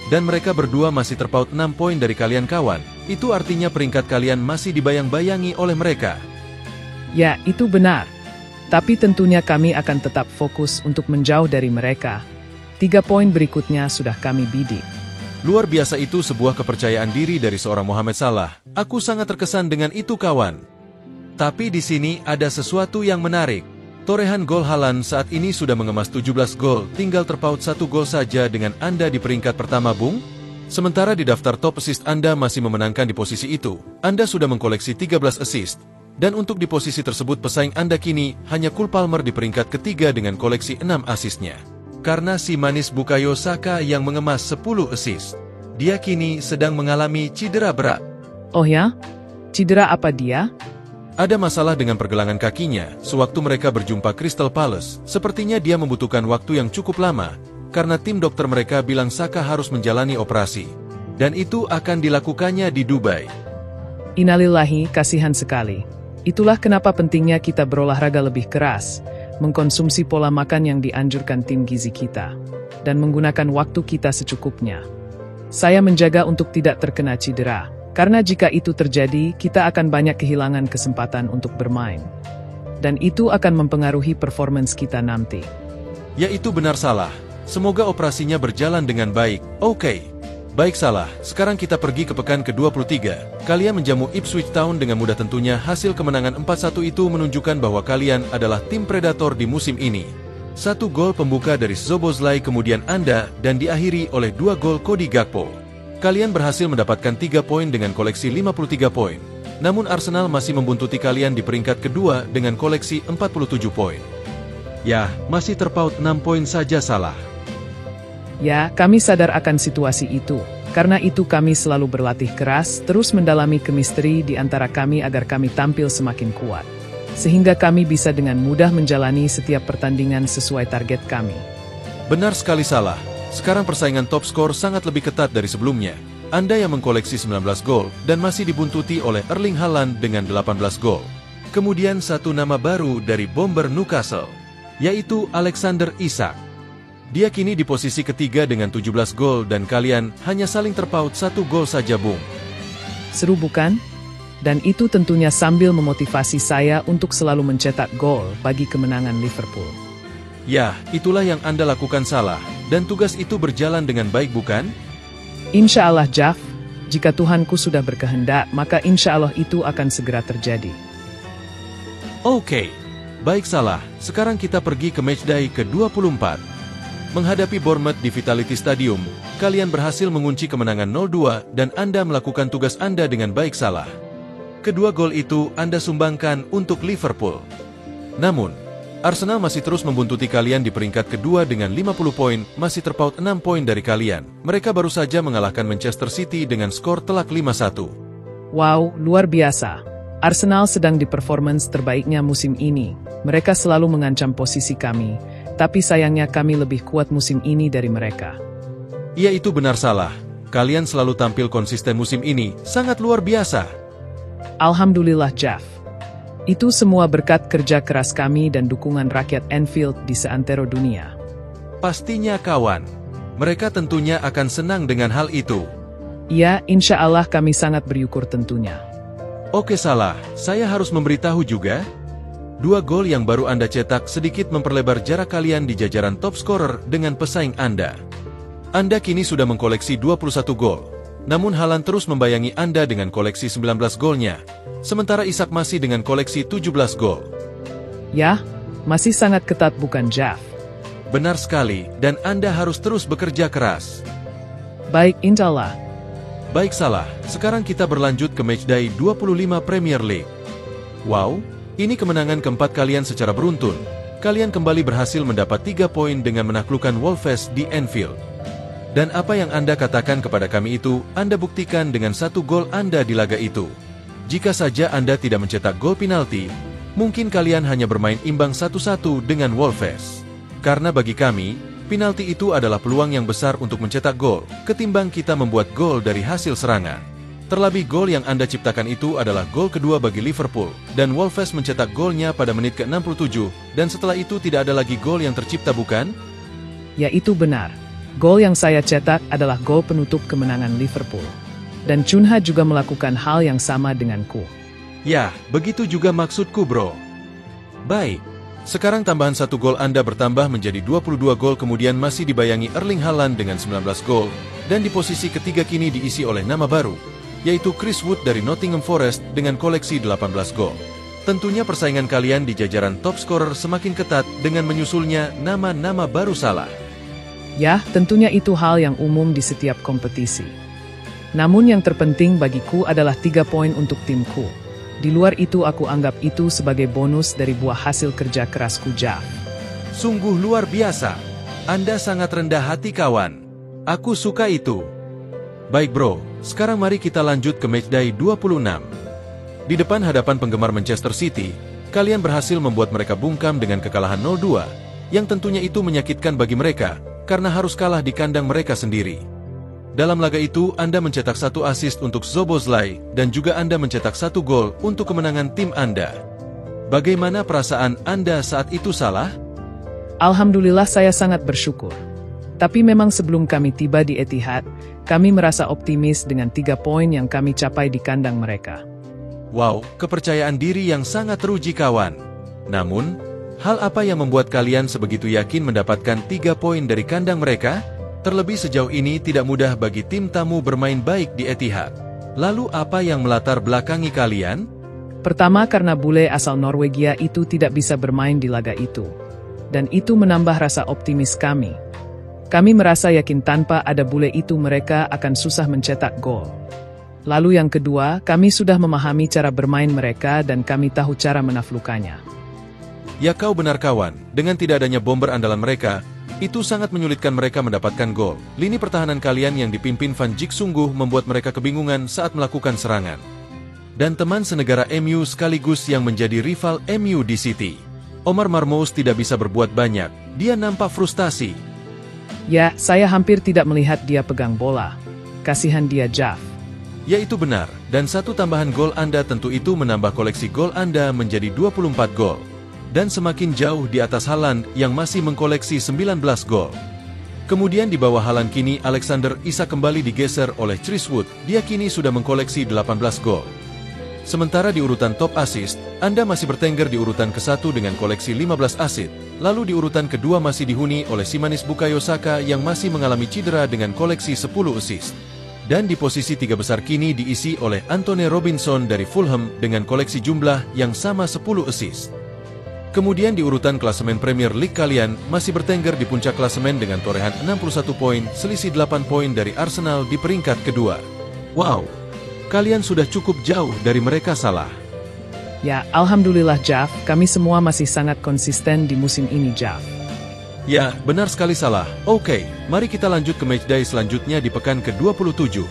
Dan mereka berdua masih terpaut 6 poin dari kalian kawan. Itu artinya peringkat kalian masih dibayang-bayangi oleh mereka. Ya, itu benar. Tapi tentunya kami akan tetap fokus untuk menjauh dari mereka. 3 poin berikutnya sudah kami bidik. Luar biasa, itu sebuah kepercayaan diri dari seorang Mohamed Salah. Aku sangat terkesan dengan itu kawan. Tapi di sini ada sesuatu yang menarik. Torehan gol Haaland saat ini sudah mengemas 17 gol, tinggal terpaut 1 gol saja dengan Anda di peringkat pertama Bung. Sementara di daftar top assist Anda masih memenangkan di posisi itu. Anda sudah mengkoleksi 13 assist. Dan untuk di posisi tersebut pesaing Anda kini hanya Cole Palmer di peringkat ketiga dengan koleksi 6 assistnya. Karena si manis Bukayo Saka yang mengemas 10 assist. Dia kini sedang mengalami cedera berat. Oh ya? Cedera apa dia? Ada masalah dengan pergelangan kakinya sewaktu mereka berjumpa Crystal Palace. Sepertinya dia membutuhkan waktu yang cukup lama. Karena tim dokter mereka bilang Saka harus menjalani operasi. Dan itu akan dilakukannya di Dubai. Innalillahi, kasihan sekali. Itulah kenapa pentingnya kita berolahraga lebih keras, mengkonsumsi pola makan yang dianjurkan tim gizi kita, dan menggunakan waktu kita secukupnya. Saya menjaga untuk tidak terkena cedera, karena jika itu terjadi, kita akan banyak kehilangan kesempatan untuk bermain. Dan itu akan mempengaruhi performance kita nanti. Ya, itu benar Salah. Semoga operasinya berjalan dengan baik. Oke. Baik Salah, sekarang kita pergi ke pekan ke-23. Kalian menjamu Ipswich Town dengan mudah tentunya. Hasil kemenangan 4-1 itu menunjukkan bahwa kalian adalah tim predator di musim ini. 1 gol pembuka dari Szoboszlai kemudian Anda dan diakhiri oleh 2 gol Cody Gakpo. Kalian berhasil mendapatkan 3 poin dengan koleksi 53 poin. Namun Arsenal masih membuntuti kalian di peringkat kedua dengan koleksi 47 poin. Ya, masih terpaut 6 poin saja Salah. Ya, kami sadar akan situasi itu. Karena itu kami selalu berlatih keras, terus mendalami chemistry di antara kami agar kami tampil semakin kuat. Sehingga kami bisa dengan mudah menjalani setiap pertandingan sesuai target kami. Benar sekali Salah. Sekarang persaingan top skor sangat lebih ketat dari sebelumnya. Anda yang mengkoleksi 19 gol dan masih dibuntuti oleh Erling Haaland dengan 18 gol. Kemudian satu nama baru dari bomber Newcastle, yaitu Alexander Isak. Dia kini di posisi ketiga dengan 17 gol dan kalian hanya saling terpaut 1 gol saja Bung. Seru bukan? Dan itu tentunya sambil memotivasi saya untuk selalu mencetak gol bagi kemenangan Liverpool. Ya, itulah yang Anda lakukan Salah. Dan tugas itu berjalan dengan baik bukan? Insya Allah Jeff, jika Tuhanku sudah berkehendak maka insya Allah itu akan segera terjadi. Oke. Baik Salah, sekarang kita pergi ke matchday ke-24. Menghadapi Bournemouth di Vitality Stadium, kalian berhasil mengunci kemenangan 0-2 dan Anda melakukan tugas Anda dengan baik Salah. Kedua gol itu Anda sumbangkan untuk Liverpool. Namun, Arsenal masih terus membuntuti kalian di peringkat kedua dengan 50 poin, masih terpaut 6 poin dari kalian. Mereka baru saja mengalahkan Manchester City dengan skor telak 5-1. Wow, luar biasa. Arsenal sedang di performance terbaiknya musim ini. Mereka selalu mengancam posisi kami. Tapi sayangnya kami lebih kuat musim ini dari mereka. Iya itu benar Salah. Kalian selalu tampil konsisten musim ini, sangat luar biasa. Alhamdulillah Jeff. Itu semua berkat kerja keras kami dan dukungan rakyat Anfield di seantero dunia. Pastinya kawan. Mereka tentunya akan senang dengan hal itu. Iya, insya Allah kami sangat bersyukur tentunya. Oke Salah, saya harus memberitahu juga. 2 gol yang baru Anda cetak sedikit memperlebar jarak kalian di jajaran top scorer dengan pesaing Anda. Anda kini sudah mengkoleksi 21 gol. Namun Haaland terus membayangi Anda dengan koleksi 19 golnya, sementara Isak masih dengan koleksi 17 gol. Ya, masih sangat ketat bukan Jeff? Benar sekali, dan Anda harus terus bekerja keras. Baik, insyaAllah. Baik Salah, sekarang kita berlanjut ke matchday 25 Premier League. Wow, ini kemenangan keempat kalian secara beruntun. Kalian kembali berhasil mendapat 3 poin dengan menaklukkan Wolves di Anfield. Dan apa yang Anda katakan kepada kami itu, Anda buktikan dengan 1 gol Anda di laga itu. Jika saja Anda tidak mencetak gol penalti, mungkin kalian hanya bermain imbang 1-1 dengan Wolves. Karena bagi kami, penalti itu adalah peluang yang besar untuk mencetak gol, ketimbang kita membuat gol dari hasil serangan. Terlebih gol yang Anda ciptakan itu adalah gol kedua bagi Liverpool, dan Wolves mencetak golnya pada menit ke-67, dan setelah itu tidak ada lagi gol yang tercipta bukan? Ya, itu benar. Gol yang saya cetak adalah gol penutup kemenangan Liverpool. Dan Cunha juga melakukan hal yang sama denganku. Ya, begitu juga maksudku bro. Baik, sekarang tambahan 1 gol Anda bertambah menjadi 22 gol kemudian masih dibayangi Erling Haaland dengan 19 gol, dan di posisi ketiga kini diisi oleh nama baru, yaitu Chris Wood dari Nottingham Forest dengan koleksi 18 gol. Tentunya persaingan kalian di jajaran top scorer semakin ketat dengan menyusulnya nama-nama baru Salah. Ya, tentunya itu hal yang umum di setiap kompetisi. Namun yang terpenting bagiku adalah 3 poin untuk timku. Di luar itu aku anggap itu sebagai bonus dari buah hasil kerja kerasku, Jeff. Sungguh luar biasa. Anda sangat rendah hati kawan. Aku suka itu. Baik bro, sekarang mari kita lanjut ke matchday 26. Di depan hadapan penggemar Manchester City, kalian berhasil membuat mereka bungkam dengan kekalahan 0-2, yang tentunya itu menyakitkan bagi mereka, karena harus kalah di kandang mereka sendiri. Dalam laga itu, Anda mencetak 1 assist untuk Szoboszlai, dan juga Anda mencetak 1 gol untuk kemenangan tim Anda. Bagaimana perasaan Anda saat itu Salah? Alhamdulillah saya sangat bersyukur. Tapi memang sebelum kami tiba di Etihad, kami merasa optimis dengan 3 poin yang kami capai di kandang mereka. Wow, kepercayaan diri yang sangat teruji kawan. Namun, hal apa yang membuat kalian sebegitu yakin mendapatkan 3 poin dari kandang mereka? Terlebih sejauh ini tidak mudah bagi tim tamu bermain baik di Etihad. Lalu apa yang melatar belakangi kalian? Pertama karena bule asal Norwegia itu tidak bisa bermain di laga itu. Dan itu menambah rasa optimis kami. Kami merasa yakin tanpa ada bule itu mereka akan susah mencetak gol. Lalu yang kedua, kami sudah memahami cara bermain mereka dan kami tahu cara menaklukkannya. Ya kau benar kawan, dengan tidak adanya bomber andalan mereka, itu sangat menyulitkan mereka mendapatkan gol. Lini pertahanan kalian yang dipimpin Van Dijk sungguh membuat mereka kebingungan saat melakukan serangan. Dan teman senegara MU sekaligus yang menjadi rival MU di City, Omar Marmoush tidak bisa berbuat banyak, dia nampak frustasi. Ya, saya hampir tidak melihat dia pegang bola. Kasihan dia, Jeff. Ya itu benar, dan 1 tambahan gol Anda tentu itu menambah koleksi gol Anda menjadi 24 gol. Dan semakin jauh di atas Haaland yang masih mengkoleksi 19 gol. Kemudian di bawah Haaland kini Alexander Isak kembali digeser oleh Chris Wood, dia kini sudah mengkoleksi 18 gol. Sementara di urutan top assist, Anda masih bertengger di urutan ke-1 dengan koleksi 15 assist, lalu di urutan kedua masih dihuni oleh Simanis Bukayo Saka yang masih mengalami cedera dengan koleksi 10 assist. Dan di posisi 3 besar kini diisi oleh Anthony Robinson dari Fulham dengan koleksi jumlah yang sama 10 assist. Kemudian di urutan klasemen Premier League kalian masih bertengger di puncak klasemen dengan torehan 61 poin, selisih 8 poin dari Arsenal di peringkat kedua. Wow, kalian sudah cukup jauh dari mereka Salah. Ya, Alhamdulillah Jeff, kami semua masih sangat konsisten di musim ini Jeff. Ya, benar sekali Salah. Oke, mari kita lanjut ke matchday selanjutnya di pekan ke-27.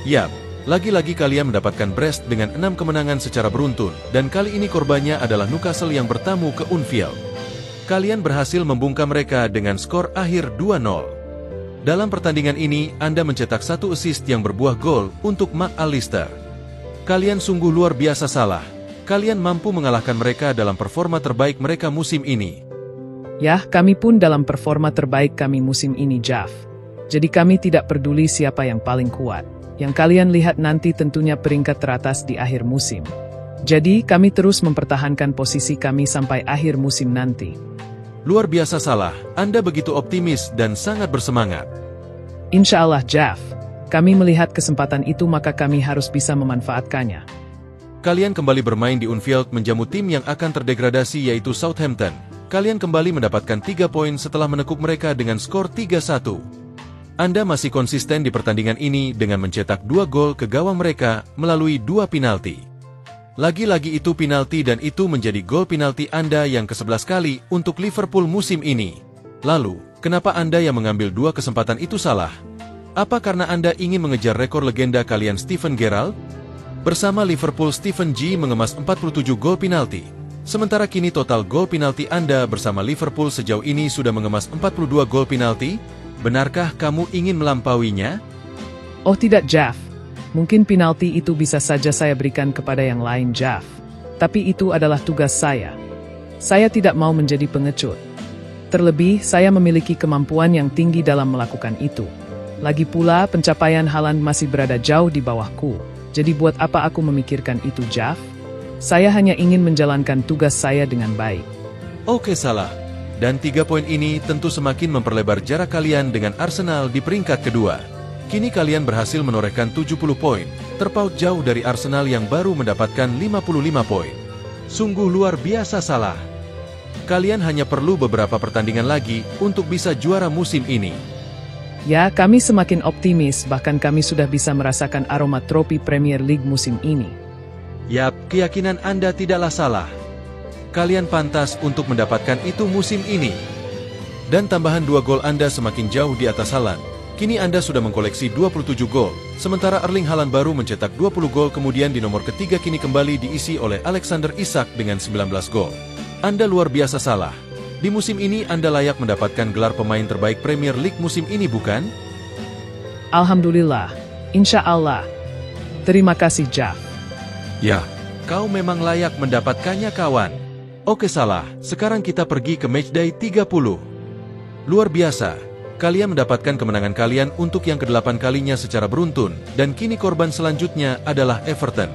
Yap. Lagi-lagi kalian mendapatkan Brest dengan 6 kemenangan secara beruntun, dan kali ini korbannya adalah Newcastle yang bertamu ke Anfield. Kalian berhasil membungkam mereka dengan skor akhir 2-0. Dalam pertandingan ini, Anda mencetak 1 assist yang berbuah gol untuk McAllister. Kalian sungguh luar biasa Salah. Kalian mampu mengalahkan mereka dalam performa terbaik mereka musim ini. Ya, kami pun dalam performa terbaik kami musim ini Jeff. Jadi kami tidak peduli siapa yang paling kuat. Yang kalian lihat nanti tentunya peringkat teratas di akhir musim. Jadi, kami terus mempertahankan posisi kami sampai akhir musim nanti. Luar biasa Salah, Anda begitu optimis dan sangat bersemangat. Insya Allah, Jeff. Kami melihat kesempatan itu maka kami harus bisa memanfaatkannya. Kalian kembali bermain di Anfield menjamu tim yang akan terdegradasi yaitu Southampton. Kalian kembali mendapatkan 3 poin setelah menekuk mereka dengan skor 3-1. Anda masih konsisten di pertandingan ini dengan mencetak 2 gol ke gawang mereka melalui 2 penalti. Lagi-lagi itu penalti dan itu menjadi gol penalti Anda yang ke-11 kali untuk Liverpool musim ini. Lalu, kenapa Anda yang mengambil 2 kesempatan itu salah? Apa karena Anda ingin mengejar rekor legenda kalian Steven Gerrard? Bersama Liverpool, Steven G mengemas 47 gol penalti. Sementara kini total gol penalti Anda bersama Liverpool sejauh ini sudah mengemas 42 gol penalti. Benarkah kamu ingin melampauinya? Oh tidak, Jeff. Mungkin penalti itu bisa saja saya berikan kepada yang lain, Jeff. Tapi itu adalah tugas saya. Saya tidak mau menjadi pengecut. Terlebih, saya memiliki kemampuan yang tinggi dalam melakukan itu. Lagi pula, pencapaian Haaland masih berada jauh di bawahku. Jadi buat apa aku memikirkan itu, Jeff? Saya hanya ingin menjalankan tugas saya dengan baik. Oke, salah. Dan 3 poin ini tentu semakin memperlebar jarak kalian dengan Arsenal di peringkat kedua. Kini kalian berhasil menorehkan 70 poin, terpaut jauh dari Arsenal yang baru mendapatkan 55 poin. Sungguh luar biasa salah. Kalian hanya perlu beberapa pertandingan lagi untuk bisa juara musim ini. Ya, kami semakin optimis, bahkan kami sudah bisa merasakan aroma trofi Premier League musim ini. Yap, keyakinan Anda tidaklah salah. Kalian pantas untuk mendapatkan itu musim ini. Dan tambahan 2 gol Anda semakin jauh di atas Haaland. Kini Anda sudah mengkoleksi 27 gol, sementara Erling Haaland baru mencetak 20 gol kemudian di nomor ketiga kini kembali diisi oleh Alexander Isak dengan 19 gol. Anda luar biasa salah. Di musim ini Anda layak mendapatkan gelar pemain terbaik Premier League musim ini, bukan? Alhamdulillah. Insya Allah. Terima kasih, Jeff. Ya, kau memang layak mendapatkannya, kawan. Oke, salah. Sekarang kita pergi ke matchday 30. Luar biasa. Kalian mendapatkan kemenangan kalian untuk yang ke-8 kalinya secara beruntun, dan kini korban selanjutnya adalah Everton.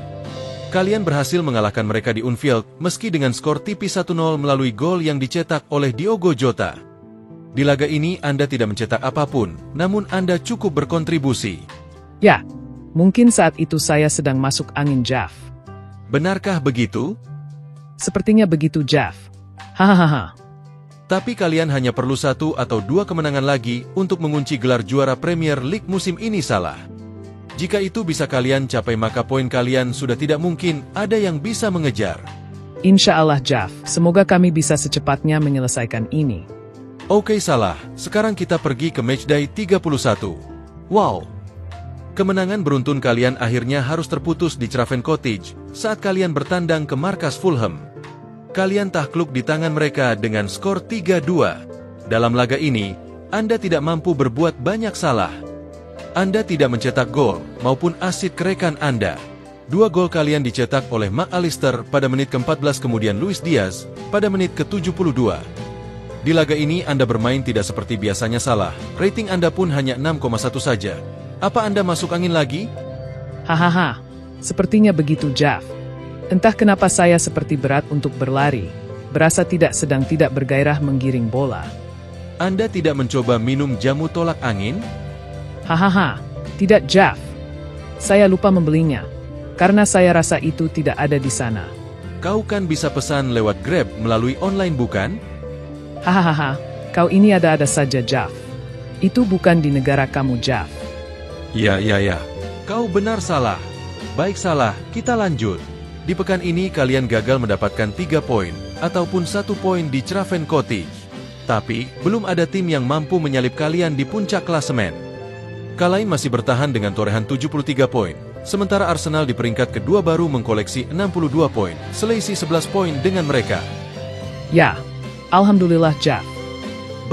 Kalian berhasil mengalahkan mereka di Anfield, meski dengan skor tipis 1-0 melalui gol yang dicetak oleh Diogo Jota. Di laga ini Anda tidak mencetak apapun, namun Anda cukup berkontribusi. Ya, mungkin saat itu saya sedang masuk angin, Jeff. Benarkah begitu? Sepertinya begitu, Jeff. Hahaha. Tapi kalian hanya perlu 1 atau 2 kemenangan lagi untuk mengunci gelar juara Premier League musim ini, salah. Jika itu bisa kalian capai maka poin kalian sudah tidak mungkin ada yang bisa mengejar. Insya Allah, Jeff. Semoga kami bisa secepatnya menyelesaikan ini. Oke, salah. Sekarang kita pergi ke matchday 31. Wow. Kemenangan beruntun kalian akhirnya harus terputus di Craven Cottage saat kalian bertandang ke markas Fulham. Kalian takluk di tangan mereka dengan skor 3-2. Dalam laga ini, Anda tidak mampu berbuat banyak salah. Anda tidak mencetak gol maupun asis ke rekan Anda. 2 gol kalian dicetak oleh McAllister pada menit ke-14 kemudian Luis Diaz pada menit ke-72. Di laga ini Anda bermain tidak seperti biasanya salah. Rating Anda pun hanya 6,1 saja. Apa Anda masuk angin lagi? Hahaha. Sepertinya begitu, Jeff. Entah kenapa saya seperti berat untuk berlari. Berasa sedang tidak bergairah menggiring bola. Anda tidak mencoba minum jamu tolak angin? Hahaha, tidak, Jeff. Saya lupa membelinya, karena saya rasa itu tidak ada di sana. Kau kan bisa pesan lewat Grab melalui online, bukan? Hahaha, kau ini ada-ada saja, Jeff. Itu bukan di negara kamu, Jeff. Ya. Kau benar, salah. Baik, salah, kita lanjut. Di pekan ini kalian gagal mendapatkan 3 poin, ataupun 1 poin di Craven Cottage. Tapi, belum ada tim yang mampu menyalip kalian di puncak klasemen. Kalian masih bertahan dengan torehan 73 poin, sementara Arsenal di peringkat kedua baru mengkoleksi 62 poin, selisih 11 poin dengan mereka. Ya, Alhamdulillah, Jeff.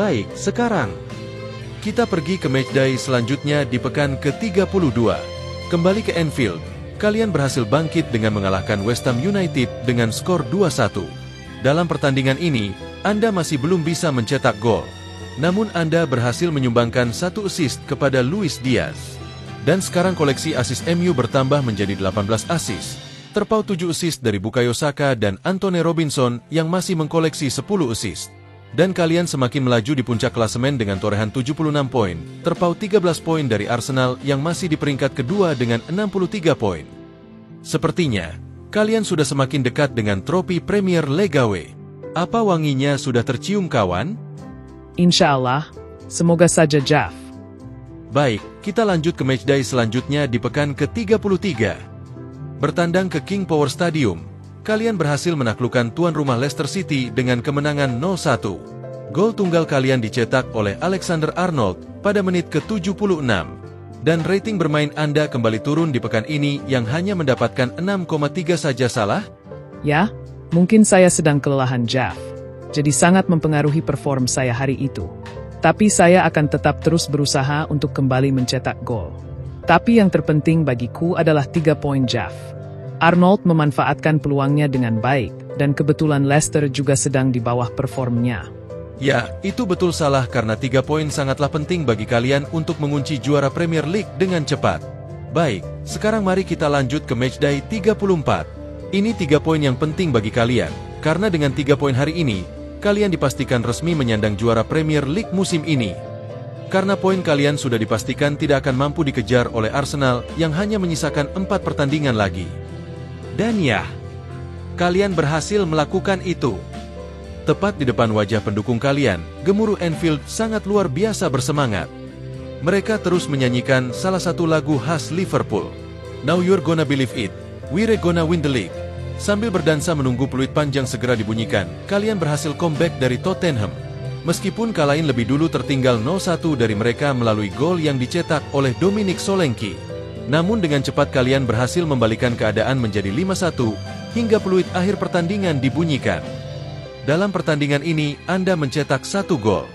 Baik, sekarang kita pergi ke matchday selanjutnya di pekan ke-32. Kembali ke Anfield, kalian berhasil bangkit dengan mengalahkan West Ham United dengan skor 2-1. Dalam pertandingan ini, Anda masih belum bisa mencetak gol. Namun Anda berhasil menyumbangkan 1 assist kepada Luis Diaz. Dan sekarang koleksi assist MU bertambah menjadi 18 assist. Terpaut 7 assist dari Bukayo Saka dan Antonee Robinson yang masih mengkoleksi 10 assist. Dan kalian semakin melaju di puncak klasemen dengan torehan 76 poin, terpaut 13 poin dari Arsenal yang masih di peringkat kedua dengan 63 poin. Sepertinya, kalian sudah semakin dekat dengan trofi Premier League. Apa wanginya sudah tercium kawan? Insya Allah, semoga saja Jeff. Baik, kita lanjut ke matchday selanjutnya di pekan ke-33. Bertandang ke King Power Stadium, kalian berhasil menaklukkan tuan rumah Leicester City dengan kemenangan 0-1. Gol tunggal kalian dicetak oleh Alexander-Arnold pada menit ke-76. Dan rating bermain Anda kembali turun di pekan ini yang hanya mendapatkan 6,3 saja salah? Ya, mungkin saya sedang kelelahan Jeff. Jadi sangat mempengaruhi perform saya hari itu. Tapi saya akan tetap terus berusaha untuk kembali mencetak gol. Tapi yang terpenting bagiku adalah 3 poin Jeff. Arnold memanfaatkan peluangnya dengan baik, dan kebetulan Leicester juga sedang di bawah performnya. Ya, itu betul salah karena 3 poin sangatlah penting bagi kalian untuk mengunci juara Premier League dengan cepat. Baik, sekarang mari kita lanjut ke matchday 34. Ini 3 poin yang penting bagi kalian, karena dengan 3 poin hari ini, kalian dipastikan resmi menyandang juara Premier League musim ini. Karena poin kalian sudah dipastikan tidak akan mampu dikejar oleh Arsenal yang hanya menyisakan 4 pertandingan lagi. Dan ya, kalian berhasil melakukan itu. Tepat di depan wajah pendukung kalian, gemuruh Anfield sangat luar biasa bersemangat. Mereka terus menyanyikan salah satu lagu khas Liverpool. Now you're gonna believe it, we're gonna win the league. Sambil berdansa menunggu peluit panjang segera dibunyikan, kalian berhasil comeback dari Tottenham. Meskipun kalahin lebih dulu tertinggal 0-1 dari mereka melalui gol yang dicetak oleh Dominic Solanke. Namun dengan cepat kalian berhasil membalikan keadaan menjadi 5-1, hingga peluit akhir pertandingan dibunyikan. Dalam pertandingan ini, Anda mencetak 1 gol,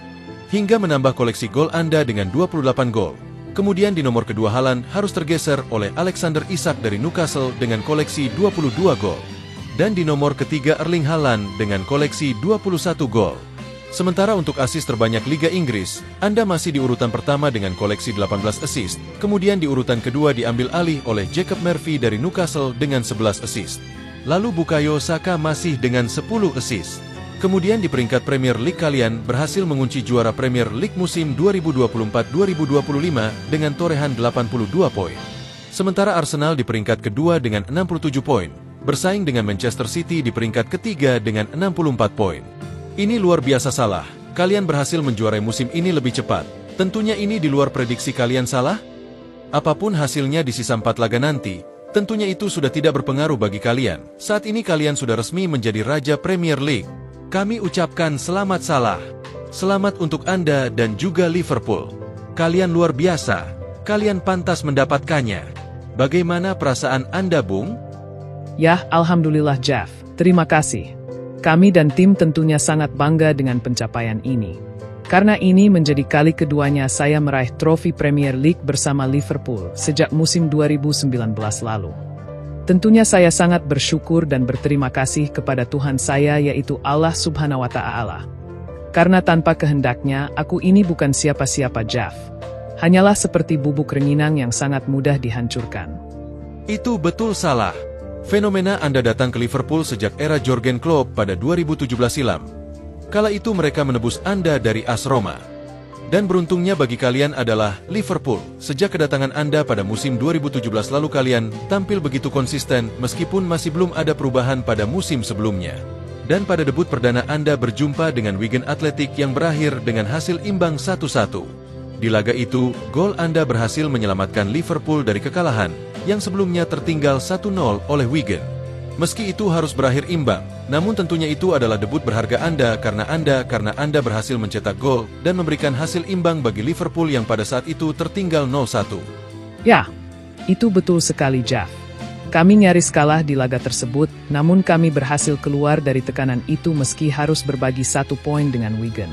hingga menambah koleksi gol Anda dengan 28 gol. Kemudian di nomor kedua Haaland harus tergeser oleh Alexander Isak dari Newcastle dengan koleksi 22 gol. Dan di nomor ketiga Erling Haaland dengan koleksi 21 gol. Sementara untuk assist terbanyak Liga Inggris, Anda masih di urutan pertama dengan koleksi 18 assist. Kemudian di urutan kedua diambil alih oleh Jacob Murphy dari Newcastle dengan 11 assist. Lalu Bukayo Saka masih dengan 10 assist. Kemudian di peringkat Premier League kalian berhasil mengunci juara Premier League musim 2024-2025 dengan torehan 82 poin. Sementara Arsenal di peringkat kedua dengan 67 poin, bersaing dengan Manchester City di peringkat ketiga dengan 64 poin. Ini luar biasa salah, kalian berhasil menjuarai musim ini lebih cepat. Tentunya ini di luar prediksi kalian salah? Apapun hasilnya di sisa 4 laga nanti, tentunya itu sudah tidak berpengaruh bagi kalian. Saat ini kalian sudah resmi menjadi Raja Premier League. Kami ucapkan selamat salah. Selamat untuk Anda dan juga Liverpool. Kalian luar biasa, kalian pantas mendapatkannya. Bagaimana perasaan Anda, Bung? Ya, Alhamdulillah Jeff, terima kasih. Kami dan tim tentunya sangat bangga dengan pencapaian ini. Karena ini menjadi kali keduanya saya meraih trofi Premier League bersama Liverpool sejak musim 2019 lalu. Tentunya saya sangat bersyukur dan berterima kasih kepada Tuhan saya yaitu Allah Subhanahu wa Ta'ala. Karena tanpa kehendaknya, aku ini bukan siapa-siapa Jeff. Hanyalah seperti bubuk rengginang yang sangat mudah dihancurkan. Itu betul salah. Fenomena Anda datang ke Liverpool sejak era Jurgen Klopp pada 2017 silam. Kala itu mereka menebus Anda dari AS Roma. Dan beruntungnya bagi kalian adalah Liverpool. Sejak kedatangan Anda pada musim 2017 lalu kalian tampil begitu konsisten meskipun masih belum ada perubahan pada musim sebelumnya. Dan pada debut perdana Anda berjumpa dengan Wigan Athletic yang berakhir dengan hasil imbang 1-1. Di laga itu, gol Anda berhasil menyelamatkan Liverpool dari kekalahan yang sebelumnya tertinggal 1-0 oleh Wigan. Meski itu harus berakhir imbang, namun tentunya itu adalah debut berharga Anda karena Anda berhasil mencetak gol dan memberikan hasil imbang bagi Liverpool yang pada saat itu tertinggal 0-1. Ya, itu betul sekali Jeff. Kami nyaris kalah di laga tersebut, namun kami berhasil keluar dari tekanan itu meski harus berbagi 1 poin dengan Wigan.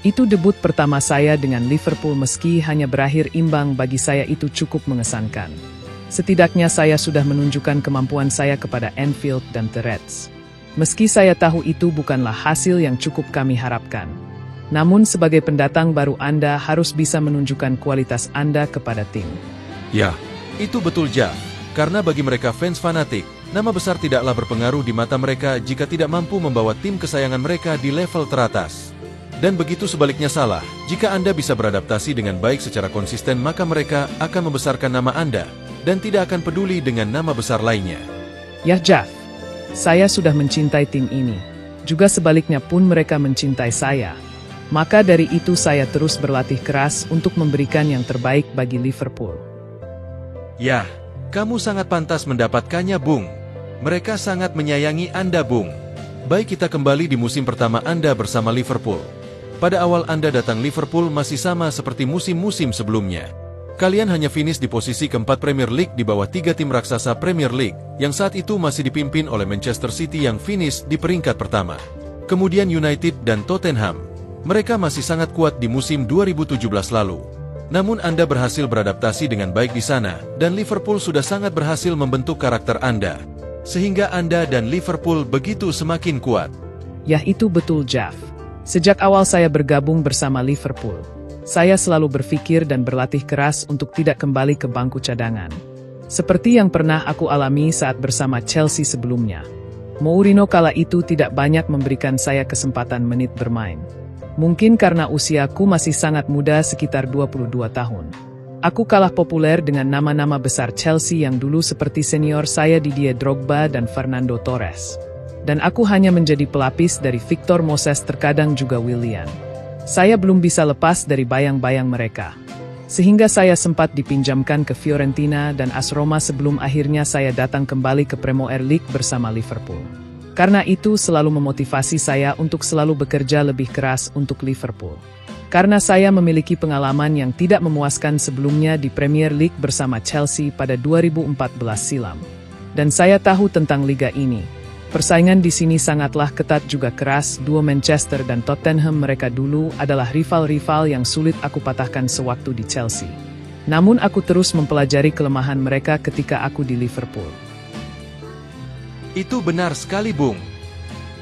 Itu debut pertama saya dengan Liverpool meski hanya berakhir imbang bagi saya itu cukup mengesankan. Setidaknya saya sudah menunjukkan kemampuan saya kepada Anfield dan The Reds. Meski saya tahu itu bukanlah hasil yang cukup kami harapkan. Namun sebagai pendatang baru Anda harus bisa menunjukkan kualitas Anda kepada tim. Ya, itu betul Jeff. Karena bagi mereka fans fanatik, nama besar tidaklah berpengaruh di mata mereka jika tidak mampu membawa tim kesayangan mereka di level teratas. Dan begitu sebaliknya salah, jika Anda bisa beradaptasi dengan baik secara konsisten maka mereka akan membesarkan nama Anda, dan tidak akan peduli dengan nama besar lainnya. Ya Jeff, saya sudah mencintai tim ini. Juga sebaliknya pun mereka mencintai saya. Maka dari itu saya terus berlatih keras untuk memberikan yang terbaik bagi Liverpool. Ya, kamu sangat pantas mendapatkannya, Bung. Mereka sangat menyayangi Anda, Bung. Baik, kita kembali di musim pertama Anda bersama Liverpool. Pada awal Anda datang Liverpool masih sama seperti musim-musim sebelumnya. Kalian hanya finish di posisi keempat Premier League di bawah 3 tim raksasa Premier League, yang saat itu masih dipimpin oleh Manchester City yang finish di peringkat pertama. Kemudian United dan Tottenham. Mereka masih sangat kuat di musim 2017 lalu. Namun Anda berhasil beradaptasi dengan baik di sana, dan Liverpool sudah sangat berhasil membentuk karakter Anda. Sehingga Anda dan Liverpool begitu semakin kuat. Ya, itu betul, Jeff. Sejak awal saya bergabung bersama Liverpool, saya selalu berpikir dan berlatih keras untuk tidak kembali ke bangku cadangan. Seperti yang pernah aku alami saat bersama Chelsea sebelumnya. Mourinho kala itu tidak banyak memberikan saya kesempatan menit bermain. Mungkin karena usiaku masih sangat muda sekitar 22 tahun. Aku kalah populer dengan nama-nama besar Chelsea yang dulu seperti senior saya Didier Drogba dan Fernando Torres. Dan aku hanya menjadi pelapis dari Victor Moses terkadang juga Willian. Saya belum bisa lepas dari bayang-bayang mereka. Sehingga saya sempat dipinjamkan ke Fiorentina dan AS Roma sebelum akhirnya saya datang kembali ke Premier League bersama Liverpool. Karena itu selalu memotivasi saya untuk selalu bekerja lebih keras untuk Liverpool. Karena saya memiliki pengalaman yang tidak memuaskan sebelumnya di Premier League bersama Chelsea pada 2014 silam. Dan saya tahu tentang liga ini. Persaingan di sini sangatlah ketat juga keras. Dua Manchester dan Tottenham mereka dulu adalah rival-rival yang sulit aku patahkan sewaktu di Chelsea. Namun aku terus mempelajari kelemahan mereka ketika aku di Liverpool. Itu benar sekali, Bung.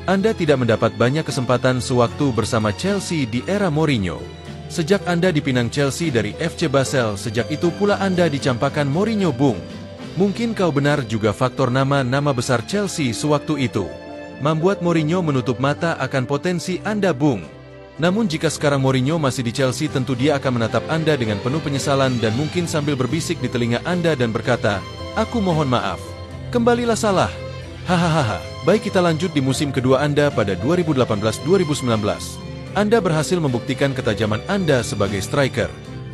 Anda tidak mendapat banyak kesempatan sewaktu bersama Chelsea di era Mourinho. Sejak Anda dipinang Chelsea dari FC Basel, sejak itu pula Anda dicampakkan Mourinho, Bung. Mungkin kau benar juga faktor nama-nama besar Chelsea sewaktu itu membuat Mourinho menutup mata akan potensi Anda, Bung. Namun jika sekarang Mourinho masih di Chelsea, tentu dia akan menatap Anda dengan penuh penyesalan dan mungkin sambil berbisik di telinga Anda dan berkata, "Aku mohon maaf. Kembalilah Salah." Hahaha. Baik, kita lanjut di musim kedua Anda pada 2018-2019. Anda berhasil membuktikan ketajaman Anda sebagai striker.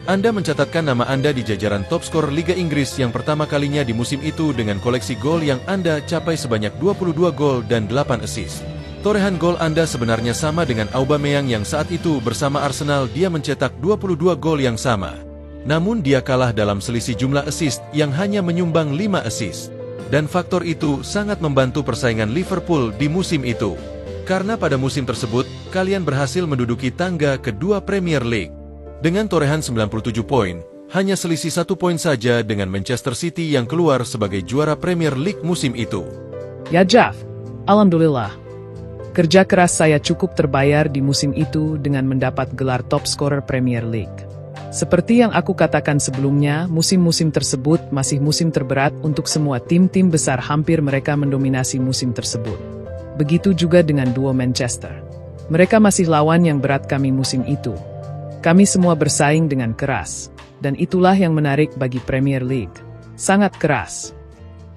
Anda mencatatkan nama Anda di jajaran top skor Liga Inggris yang pertama kalinya di musim itu dengan koleksi gol yang Anda capai sebanyak 22 gol dan 8 assist. Torehan gol Anda sebenarnya sama dengan Aubameyang yang saat itu bersama Arsenal dia mencetak 22 gol yang sama. Namun dia kalah dalam selisih jumlah assist yang hanya menyumbang 5 assist. Dan faktor itu sangat membantu persaingan Liverpool di musim itu. Karena pada musim tersebut, kalian berhasil menduduki tangga kedua Premier League. Dengan torehan 97 poin, hanya selisih 1 poin saja dengan Manchester City yang keluar sebagai juara Premier League musim itu. Ya Jeff, alhamdulillah. Kerja keras saya cukup terbayar di musim itu dengan mendapat gelar top scorer Premier League. Seperti yang aku katakan sebelumnya, musim-musim tersebut masih musim terberat untuk semua tim-tim besar, hampir mereka mendominasi musim tersebut. Begitu juga dengan duo Manchester. Mereka masih lawan yang berat kami musim itu. Kami semua bersaing dengan keras, dan itulah yang menarik bagi Premier League. Sangat keras.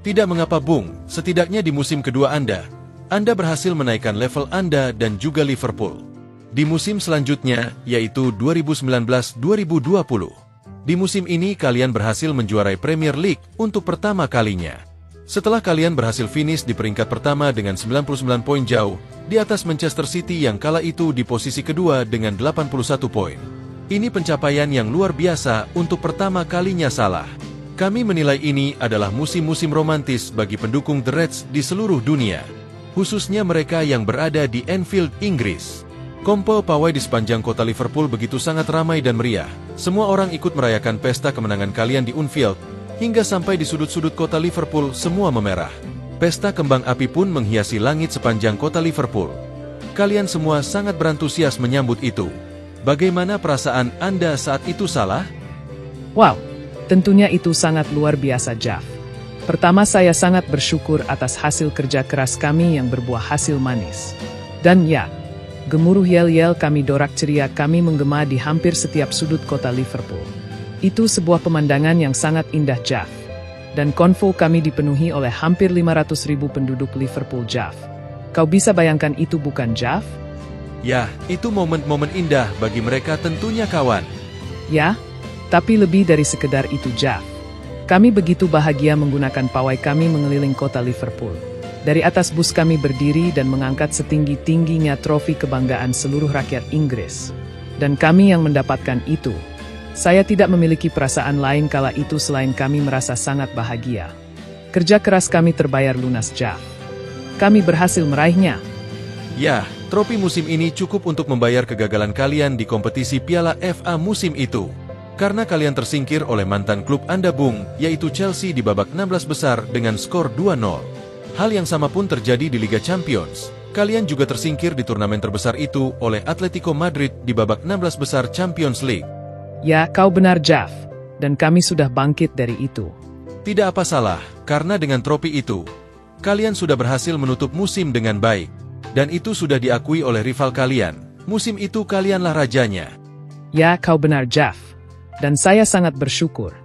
Tidak mengapa, Bung, setidaknya di musim kedua Anda berhasil menaikkan level Anda dan juga Liverpool. Di musim selanjutnya, yaitu 2019-2020. Di musim ini kalian berhasil menjuarai Premier League untuk pertama kalinya. Setelah kalian berhasil finish di peringkat pertama dengan 99 poin jauh, di atas Manchester City yang kala itu di posisi kedua dengan 81 poin. Ini pencapaian yang luar biasa untuk pertama kalinya Salah. Kami menilai ini adalah musim-musim romantis bagi pendukung The Reds di seluruh dunia. Khususnya mereka yang berada di Anfield, Inggris. Kompol pawai di sepanjang kota Liverpool begitu sangat ramai dan meriah. Semua orang ikut merayakan pesta kemenangan kalian di Anfield, hingga sampai di sudut-sudut kota Liverpool semua memerah. Pesta kembang api pun menghiasi langit sepanjang kota Liverpool. Kalian semua sangat berantusias menyambut itu. Bagaimana perasaan Anda saat itu Salah? Wow, tentunya itu sangat luar biasa, Jeff. Pertama, saya sangat bersyukur atas hasil kerja keras kami yang berbuah hasil manis. Dan ya, Gemuruh yel-yel kami dorak ceria kami menggema di hampir setiap sudut kota Liverpool. Itu sebuah pemandangan yang sangat indah, Jav. Dan konvo kami dipenuhi oleh hampir 500.000 penduduk Liverpool, Jav. Kau bisa bayangkan itu bukan, Jav? Ya, itu momen-momen indah bagi mereka tentunya, kawan. Ya, tapi lebih dari sekedar itu, Jav. Kami begitu bahagia menggunakan pawai kami mengeliling kota Liverpool. Dari atas bus kami berdiri dan mengangkat setinggi-tingginya trofi kebanggaan seluruh rakyat Inggris. Dan kami yang mendapatkan itu. Saya tidak memiliki perasaan lain kala itu selain kami merasa sangat bahagia. Kerja keras kami terbayar lunas, Jav. Kami berhasil meraihnya. Ya, trofi musim ini cukup untuk membayar kegagalan kalian di kompetisi Piala FA musim itu. Karena kalian tersingkir oleh mantan klub Anda, Bung, yaitu Chelsea di babak 16 besar dengan skor 2-0. Hal yang sama pun terjadi di Liga Champions. Kalian juga tersingkir di turnamen terbesar itu oleh Atletico Madrid di babak 16 besar Champions League. Ya, kau benar, Jav. Dan kami sudah bangkit dari itu. Tidak apa salah, karena dengan trofi itu, kalian sudah berhasil menutup musim dengan baik. Dan itu sudah diakui oleh rival kalian. Musim itu kalianlah rajanya. Ya, kau benar, Jav. Dan saya sangat bersyukur.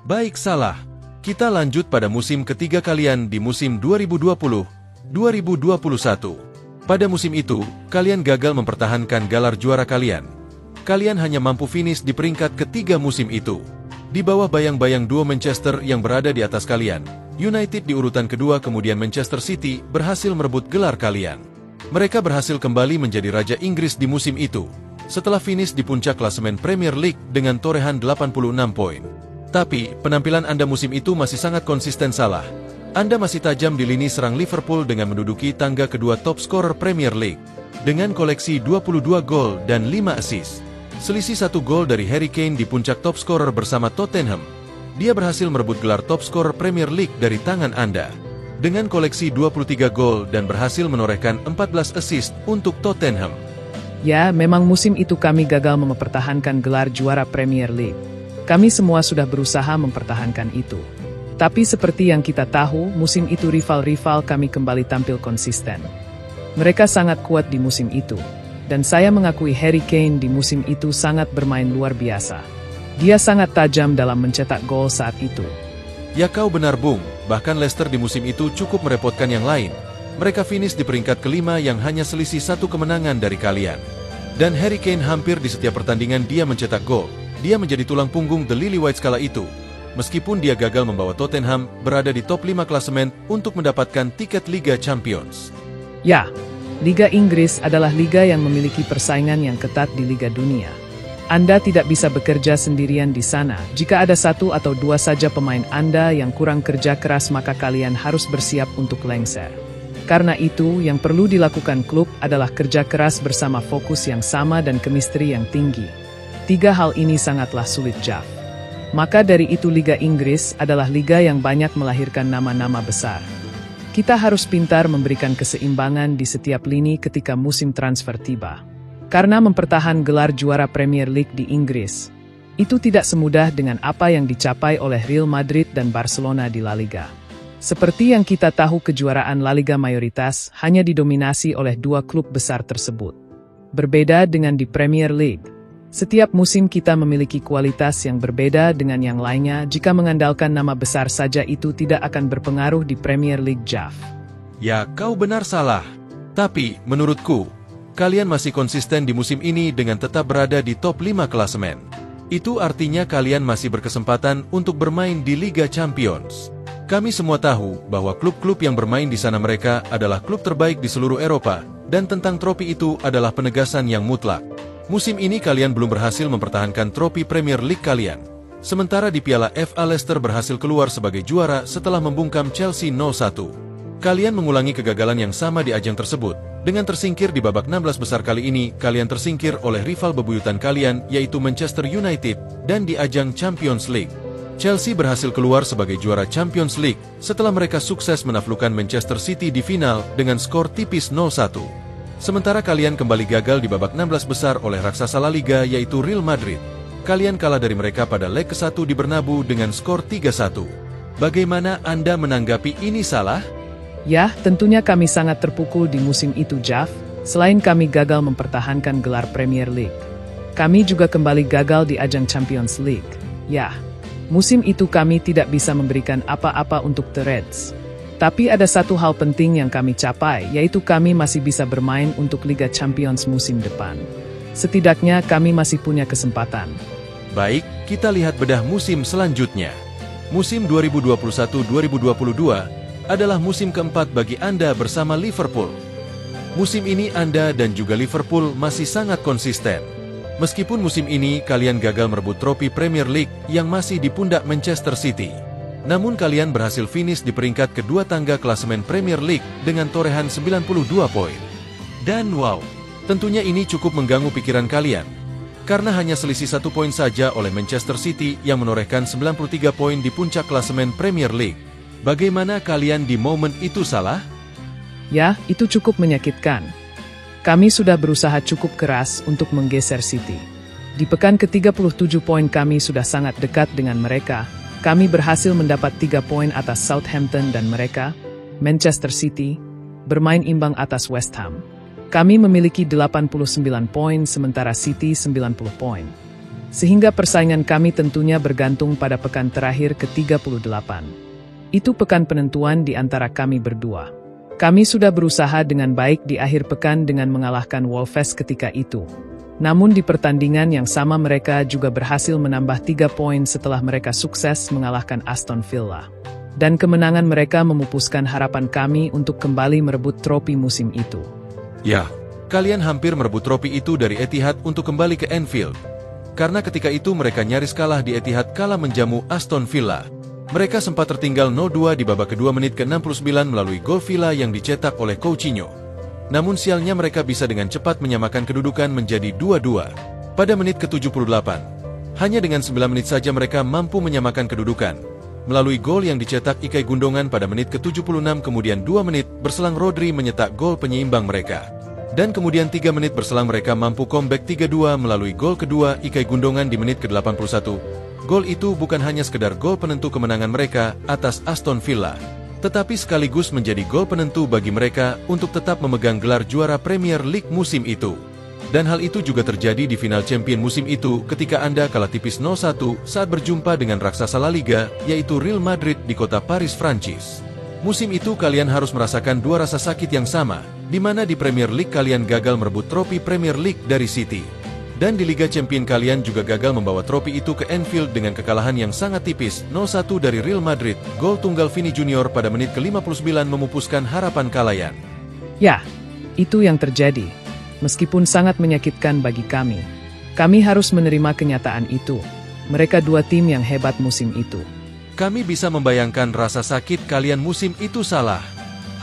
Baik, salah. Kita lanjut pada musim ketiga kalian di musim 2020-2021. Pada musim itu, kalian gagal mempertahankan gelar juara kalian. Kalian hanya mampu finish di peringkat ketiga musim itu. Di bawah bayang-bayang duo Manchester yang berada di atas kalian. United di urutan kedua, kemudian Manchester City berhasil merebut gelar kalian. Mereka berhasil kembali menjadi Raja Inggris di musim itu, setelah finish di puncak klasemen Premier League dengan torehan 86 poin. Tapi, penampilan Anda musim itu masih sangat konsisten salah. Anda masih tajam di lini serang Liverpool dengan menduduki tangga kedua top scorer Premier League. Dengan koleksi 22 gol dan 5 assist. Selisih 1 gol dari Harry Kane di puncak top scorer bersama Tottenham. Dia berhasil merebut gelar top scorer Premier League dari tangan Anda. Dengan koleksi 23 gol dan berhasil menorehkan 14 assist untuk Tottenham. Ya, memang musim itu kami gagal mempertahankan gelar juara Premier League. Kami semua sudah berusaha mempertahankan itu. Tapi seperti yang kita tahu, musim itu rival-rival kami kembali tampil konsisten. Mereka sangat kuat di musim itu. Dan saya mengakui Harry Kane di musim itu sangat bermain luar biasa. Dia sangat tajam dalam mencetak gol saat itu. Ya, kau benar, Bung. Bahkan Leicester di musim itu cukup merepotkan yang lain. Mereka finish di peringkat kelima yang hanya selisih 1 kemenangan dari kalian. Dan Harry Kane hampir di setiap pertandingan dia mencetak gol. Dia menjadi tulang punggung The Lily-Whites kala itu. Meskipun dia gagal membawa Tottenham berada di top 5 klasemen untuk mendapatkan tiket Liga Champions. Ya, Liga Inggris adalah liga yang memiliki persaingan yang ketat di Liga Dunia. Anda tidak bisa bekerja sendirian di sana. Jika ada 1 atau 2 saja pemain Anda yang kurang kerja keras, maka kalian harus bersiap untuk lengser. Karena itu, yang perlu dilakukan klub adalah kerja keras bersama, fokus yang sama dan chemistry yang tinggi. 3 hal ini sangatlah sulit, Jav. Maka dari itu Liga Inggris adalah liga yang banyak melahirkan nama-nama besar. Kita harus pintar memberikan keseimbangan di setiap lini ketika musim transfer tiba. Karena mempertahankan gelar juara Premier League di Inggris, itu tidak semudah dengan apa yang dicapai oleh Real Madrid dan Barcelona di La Liga. Seperti yang kita tahu, kejuaraan La Liga mayoritas hanya didominasi oleh 2 klub besar tersebut. Berbeda dengan di Premier League. Setiap musim kita memiliki kualitas yang berbeda dengan yang lainnya. Jika mengandalkan nama besar saja itu tidak akan berpengaruh di Premier League, Jav. Ya, kau benar salah. Tapi, menurutku, kalian masih konsisten di musim ini dengan tetap berada di top 5 klasemen. Itu artinya kalian masih berkesempatan untuk bermain di Liga Champions. Kami semua tahu bahwa klub-klub yang bermain di sana mereka adalah klub terbaik di seluruh Eropa, dan tentang trofi itu adalah penegasan yang mutlak. Musim ini kalian belum berhasil mempertahankan trofi Premier League kalian. Sementara di Piala FA Leicester berhasil keluar sebagai juara setelah membungkam Chelsea 0-1. Kalian mengulangi kegagalan yang sama di ajang tersebut. Dengan tersingkir di babak 16 besar kali ini, kalian tersingkir oleh rival bebuyutan kalian yaitu Manchester United dan di ajang Champions League. Chelsea berhasil keluar sebagai juara Champions League setelah mereka sukses menaklukkan Manchester City di final dengan skor tipis 0-1. Sementara kalian kembali gagal di babak 16 besar oleh raksasa La Liga yaitu Real Madrid. Kalian kalah dari mereka pada leg ke-1 di Bernabeu dengan skor 3-1. Bagaimana Anda menanggapi ini, salah? Ya, tentunya kami sangat terpukul di musim itu, Jav. Selain kami gagal mempertahankan gelar Premier League, kami juga kembali gagal di ajang Champions League. Ya, musim itu kami tidak bisa memberikan apa-apa untuk The Reds. Tapi ada satu hal penting yang kami capai, yaitu kami masih bisa bermain untuk Liga Champions musim depan. Setidaknya kami masih punya kesempatan. Baik, kita lihat bedah musim selanjutnya. Musim 2021-2022 adalah musim keempat bagi Anda bersama Liverpool. Musim ini Anda dan juga Liverpool masih sangat konsisten. Meskipun musim ini kalian gagal merebut trofi Premier League yang masih di pundak Manchester City, namun kalian berhasil finish di peringkat kedua tangga klasemen Premier League dengan torehan 92 poin. Dan wow, tentunya ini cukup mengganggu pikiran kalian, karena hanya selisih 1 poin saja oleh Manchester City yang menorehkan 93 poin di puncak klasemen Premier League. Bagaimana kalian di momen itu salah? Ya, itu cukup menyakitkan. Kami sudah berusaha cukup keras untuk menggeser City. Di pekan ke-37 poin kami sudah sangat dekat dengan mereka. Kami berhasil mendapat 3 poin atas Southampton dan mereka, Manchester City, bermain imbang atas West Ham. Kami memiliki 89 poin sementara City 90 poin. Sehingga persaingan kami tentunya bergantung pada pekan terakhir ke-38. Itu pekan penentuan di antara kami berdua. Kami sudah berusaha dengan baik di akhir pekan dengan mengalahkan Wolves ketika itu. Namun di pertandingan yang sama mereka juga berhasil menambah 3 poin setelah mereka sukses mengalahkan Aston Villa. Dan kemenangan mereka memupuskan harapan kami untuk kembali merebut trofi musim itu. Ya, kalian hampir merebut trofi itu dari Etihad untuk kembali ke Anfield. Karena ketika itu mereka nyaris kalah di Etihad kala menjamu Aston Villa. Mereka sempat tertinggal 0-2 di babak kedua menit ke-69 melalui gol Villa yang dicetak oleh Coutinho. Namun sialnya mereka bisa dengan cepat menyamakan kedudukan menjadi 2-2 pada menit ke-78. Hanya dengan 9 menit saja mereka mampu menyamakan kedudukan melalui gol yang dicetak Ilkay Gundogan pada menit ke-76, kemudian 2 menit berselang Rodri menyetak gol penyeimbang mereka. Dan kemudian 3 menit berselang mereka mampu comeback 3-2 melalui gol kedua Ilkay Gundogan di menit ke-81. Gol itu bukan hanya sekedar gol penentu kemenangan mereka atas Aston Villa, tetapi sekaligus menjadi gol penentu bagi mereka untuk tetap memegang gelar juara Premier League musim itu. Dan hal itu juga terjadi di final champion musim itu ketika Anda kalah tipis 0-1 saat berjumpa dengan raksasa La Liga, yaitu Real Madrid di kota Paris, Prancis. Musim itu kalian harus merasakan dua rasa sakit yang sama, di mana di Premier League kalian gagal merebut trofi Premier League dari City. Dan di Liga Champion kalian juga gagal membawa trofi itu ke Anfield dengan kekalahan yang sangat tipis 0-1 dari Real Madrid. Gol tunggal Vini Junior pada menit ke-59 memupuskan harapan kalian. Ya, itu yang terjadi. Meskipun sangat menyakitkan bagi kami, kami harus menerima kenyataan itu. Mereka dua tim yang hebat musim itu. Kami bisa membayangkan rasa sakit kalian musim itu salah.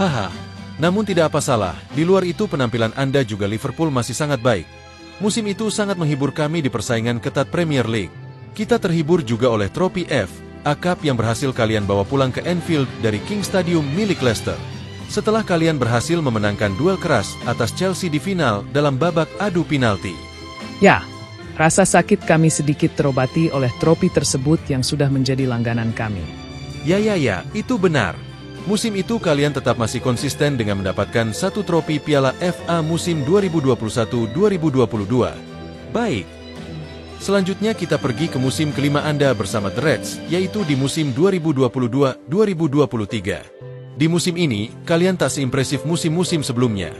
Haha, namun tidak apa salah, di luar itu penampilan Anda juga Liverpool masih sangat baik. Musim itu sangat menghibur kami di persaingan ketat Premier League. Kita terhibur juga oleh trofi FA Cup yang berhasil kalian bawa pulang ke Anfield dari King Stadium milik Leicester. Setelah kalian berhasil memenangkan duel keras atas Chelsea di final dalam babak adu penalti. Ya, rasa sakit kami sedikit terobati oleh trofi tersebut yang sudah menjadi langganan kami. Ya, itu benar. Musim itu kalian tetap masih konsisten dengan mendapatkan satu trofi Piala FA musim 2021-2022. Baik. Selanjutnya kita pergi ke musim kelima Anda bersama The Reds, yaitu di musim 2022-2023. Di musim ini, kalian tak seimpresif musim-musim sebelumnya.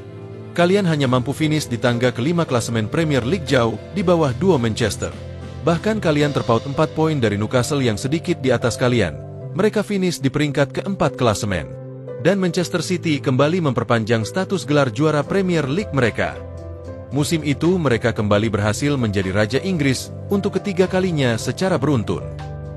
Kalian hanya mampu finish di tangga kelima klasemen Premier League jauh di bawah duo Manchester. Bahkan kalian terpaut 4 poin dari Newcastle yang sedikit di atas kalian. Mereka finish di peringkat keempat klasemen. Dan Manchester City kembali memperpanjang status gelar juara Premier League mereka. Musim itu mereka kembali berhasil menjadi Raja Inggris untuk ketiga kalinya secara beruntun.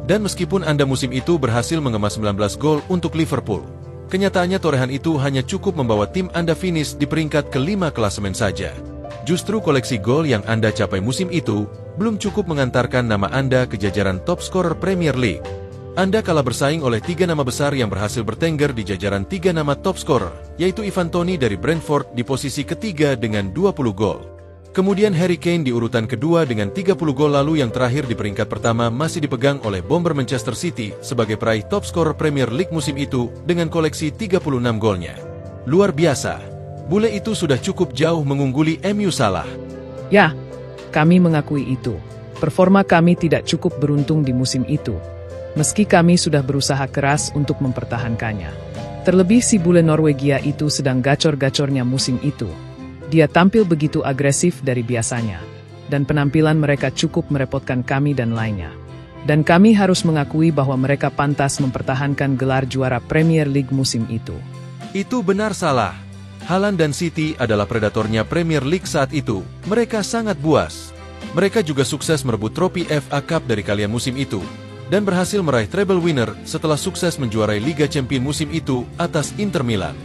Dan meskipun Anda musim itu berhasil mengemas 19 gol untuk Liverpool, kenyataannya torehan itu hanya cukup membawa tim Anda finish di peringkat kelima klasemen saja. Justru koleksi gol yang Anda capai musim itu belum cukup mengantarkan nama Anda ke jajaran top scorer Premier League. Anda kalah bersaing oleh 3 nama besar yang berhasil bertengger di jajaran 3 nama top scorer, yaitu Ivan Toney dari Brentford di posisi ketiga dengan 20 gol. Kemudian Harry Kane di urutan kedua dengan 30 gol, lalu yang terakhir di peringkat pertama masih dipegang oleh bomber Manchester City sebagai peraih top scorer Premier League musim itu dengan koleksi 36 golnya. Luar biasa. Bule itu sudah cukup jauh mengungguli MU Salah. Ya, kami mengakui itu. Performa kami tidak cukup beruntung di musim itu. Meski kami sudah berusaha keras untuk mempertahankannya. Terlebih si bule Norwegia itu sedang gacor-gacornya musim itu. Dia tampil begitu agresif dari biasanya. Dan penampilan mereka cukup merepotkan kami dan lainnya. Dan kami harus mengakui bahwa mereka pantas mempertahankan gelar juara Premier League musim itu. Itu benar Salah. Haaland dan City adalah predatornya Premier League saat itu. Mereka sangat buas. Mereka juga sukses merebut trofi FA Cup dari kalian musim itu. Dan berhasil meraih treble winner setelah sukses menjuarai Liga Champions musim itu atas Inter Milan.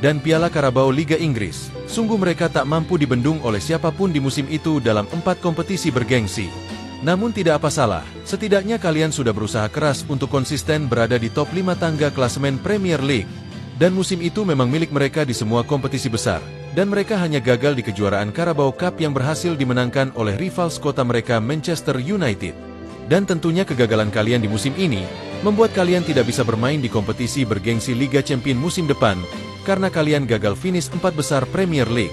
Dan Piala Carabao Liga Inggris. Sungguh mereka tak mampu dibendung oleh siapapun di musim itu dalam 4 kompetisi bergengsi. Namun tidak apa salah, setidaknya kalian sudah berusaha keras untuk konsisten berada di top 5 tangga klasemen Premier League. Dan musim itu memang milik mereka di semua kompetisi besar. Dan mereka hanya gagal di kejuaraan Carabao Cup yang berhasil dimenangkan oleh rival sekota mereka Manchester United. Dan tentunya kegagalan kalian di musim ini, membuat kalian tidak bisa bermain di kompetisi bergengsi Liga Champions musim depan, karena kalian gagal finish 4 besar Premier League.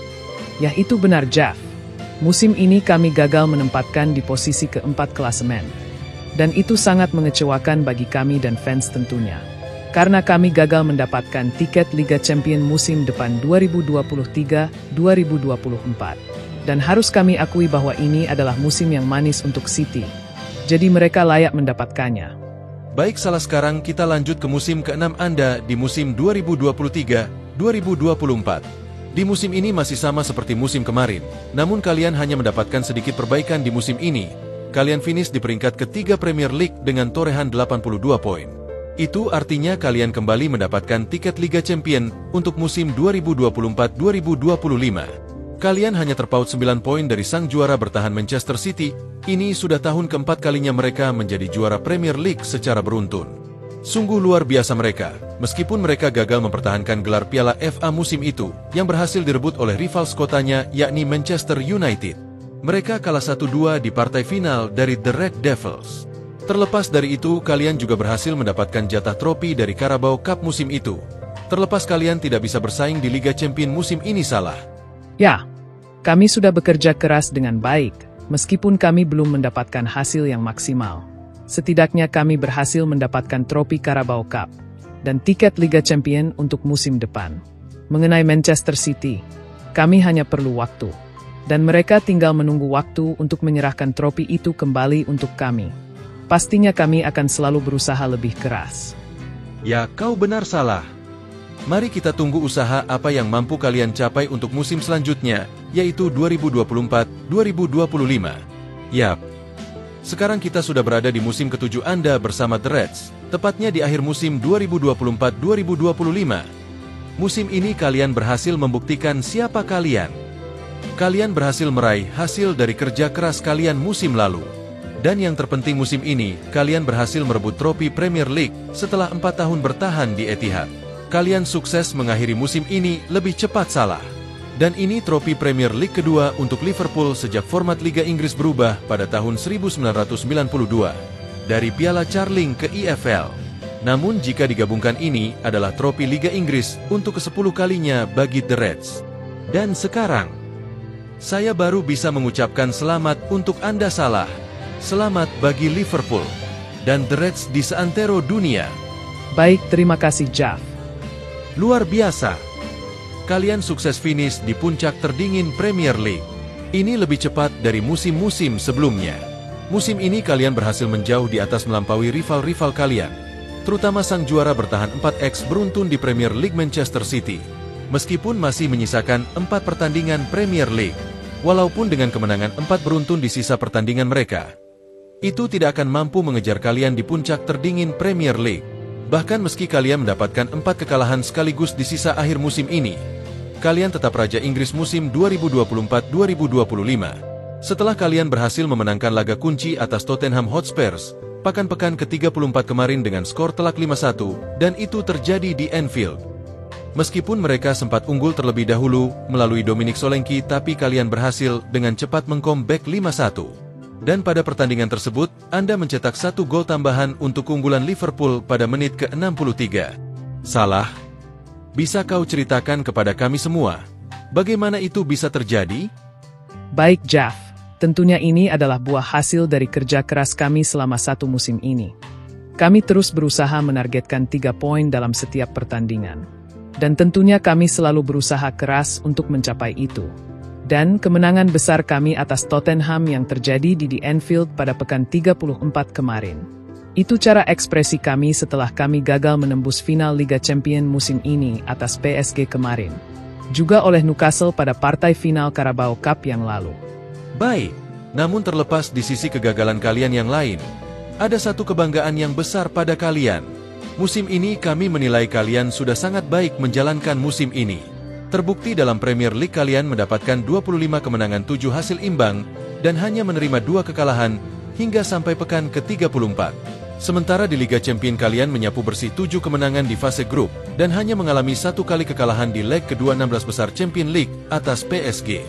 Ya itu benar Jeff. Musim ini kami gagal menempatkan di posisi keempat klasemen. Dan itu sangat mengecewakan bagi kami dan fans tentunya. Karena kami gagal mendapatkan tiket Liga Champions musim depan 2023-2024. Dan harus kami akui bahwa ini adalah musim yang manis untuk City. Jadi mereka layak mendapatkannya. Baik Salah, sekarang kita lanjut ke musim ke-6 Anda di musim 2023-2024. Di musim ini masih sama seperti musim kemarin, namun kalian hanya mendapatkan sedikit perbaikan di musim ini. Kalian finish di peringkat ketiga Premier League dengan torehan 82 poin. Itu artinya kalian kembali mendapatkan tiket Liga Champions untuk musim 2024-2025. Kalian hanya terpaut 9 poin dari sang juara bertahan Manchester City. Ini sudah tahun keempat kalinya mereka menjadi juara Premier League secara beruntun. Sungguh luar biasa mereka, meskipun mereka gagal mempertahankan gelar Piala FA musim itu, yang berhasil direbut oleh rival sekotanya yakni Manchester United. Mereka kalah 1-2 di partai final dari The Red Devils. Terlepas dari itu, kalian juga berhasil mendapatkan jatah trofi dari Carabao Cup musim itu. Terlepas kalian tidak bisa bersaing di Liga Champions musim ini Salah. Ya, kami sudah bekerja keras dengan baik, meskipun kami belum mendapatkan hasil yang maksimal. Setidaknya kami berhasil mendapatkan trofi Carabao Cup dan tiket Liga Champions untuk musim depan. Mengenai Manchester City, kami hanya perlu waktu. Dan mereka tinggal menunggu waktu untuk menyerahkan trofi itu kembali untuk kami. Pastinya kami akan selalu berusaha lebih keras. Ya, kau benar Salah. Mari kita tunggu usaha apa yang mampu kalian capai untuk musim selanjutnya, yaitu 2024-2025. Yap. Sekarang kita sudah berada di musim ke-7 Anda bersama The Reds, tepatnya di akhir musim 2024-2025. Musim ini kalian berhasil membuktikan siapa kalian. Kalian berhasil meraih hasil dari kerja keras kalian musim lalu. Dan yang terpenting musim ini, kalian berhasil merebut trofi Premier League setelah 4 tahun bertahan di Etihad. Kalian sukses mengakhiri musim ini lebih cepat Salah. Dan ini trofi Premier League kedua untuk Liverpool sejak format Liga Inggris berubah pada tahun 1992. Dari Piala Carling ke EFL. Namun jika digabungkan ini adalah trofi Liga Inggris untuk ke-10 kalinya bagi The Reds. Dan sekarang, saya baru bisa mengucapkan selamat untuk Anda Salah. Selamat bagi Liverpool dan The Reds di seantero dunia. Baik, terima kasih Jeff. Luar biasa. Kalian sukses finish di puncak terdingin Premier League. Ini lebih cepat dari musim-musim sebelumnya. Musim ini kalian berhasil menjauh di atas melampaui rival-rival kalian. Terutama sang juara bertahan 4x beruntun di Premier League Manchester City. Meskipun masih menyisakan 4 pertandingan Premier League. Walaupun dengan kemenangan 4 beruntun di sisa pertandingan mereka. Itu tidak akan mampu mengejar kalian di puncak terdingin Premier League. Bahkan meski kalian mendapatkan 4 kekalahan sekaligus di sisa akhir musim ini, kalian tetap Raja Inggris musim 2024-2025. Setelah kalian berhasil memenangkan laga kunci atas Tottenham Hotspurs, pekan-pekan ke-34 kemarin dengan skor telak 5-1, dan itu terjadi di Anfield. Meskipun mereka sempat unggul terlebih dahulu melalui Dominic Solanke, tapi kalian berhasil dengan cepat meng-comeback 5-1. Dan pada pertandingan tersebut, Anda mencetak 1 gol tambahan untuk keunggulan Liverpool pada menit ke-63. Salah, bisa kau ceritakan kepada kami semua, Bagaimana itu bisa terjadi? Baik, Jeff. Tentunya ini adalah buah hasil dari kerja keras kami selama 1 musim ini. Kami terus berusaha menargetkan 3 poin dalam setiap pertandingan. Dan tentunya kami selalu berusaha keras untuk mencapai itu. Dan kemenangan besar kami atas Tottenham yang terjadi di The Anfield pada pekan 34 kemarin. Itu cara ekspresi kami setelah kami gagal menembus final Liga Champions musim ini atas PSG kemarin. Juga oleh Newcastle pada partai final Carabao Cup yang lalu. Baik, namun terlepas di sisi kegagalan kalian yang lain, ada satu kebanggaan yang besar pada kalian. Musim ini kami menilai kalian sudah sangat baik menjalankan musim ini. Terbukti dalam Premier League kalian mendapatkan 25 kemenangan 7 hasil imbang, dan hanya menerima 2 kekalahan, hingga sampai pekan ke-34. Sementara di Liga Champions kalian menyapu bersih 7 kemenangan di fase grup, dan hanya mengalami 1 kali kekalahan di leg kedua 16 besar Champions League atas PSG.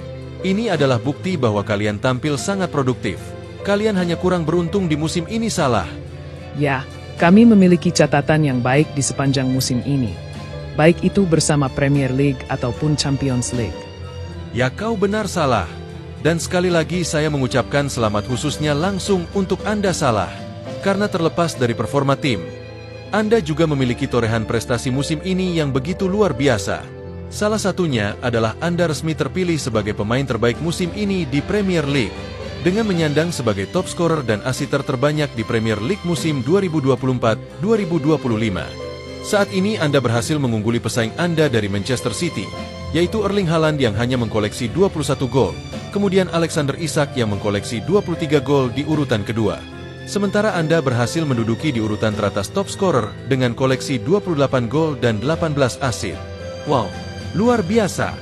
Ini adalah bukti bahwa kalian tampil sangat produktif. Kalian hanya kurang beruntung di musim ini salah. Ya, kami memiliki catatan yang baik di sepanjang musim ini. Baik itu bersama Premier League ataupun Champions League. Ya, kau benar salah. Dan sekali lagi saya mengucapkan selamat khususnya langsung untuk Anda salah. Karena terlepas dari performa tim, Anda juga memiliki torehan prestasi musim ini yang begitu luar biasa. Salah satunya adalah Anda resmi terpilih sebagai pemain terbaik musim ini di Premier League, dengan menyandang sebagai top scorer dan asiter terbanyak di Premier League musim 2024-2025. Saat ini Anda berhasil mengungguli pesaing Anda dari Manchester City, yaitu Erling Haaland yang hanya mengkoleksi 21 gol, kemudian Alexander Isak yang mengkoleksi 23 gol di urutan kedua. Sementara Anda berhasil menduduki di urutan teratas top scorer dengan koleksi 28 gol dan 18 assist. Wow, luar biasa.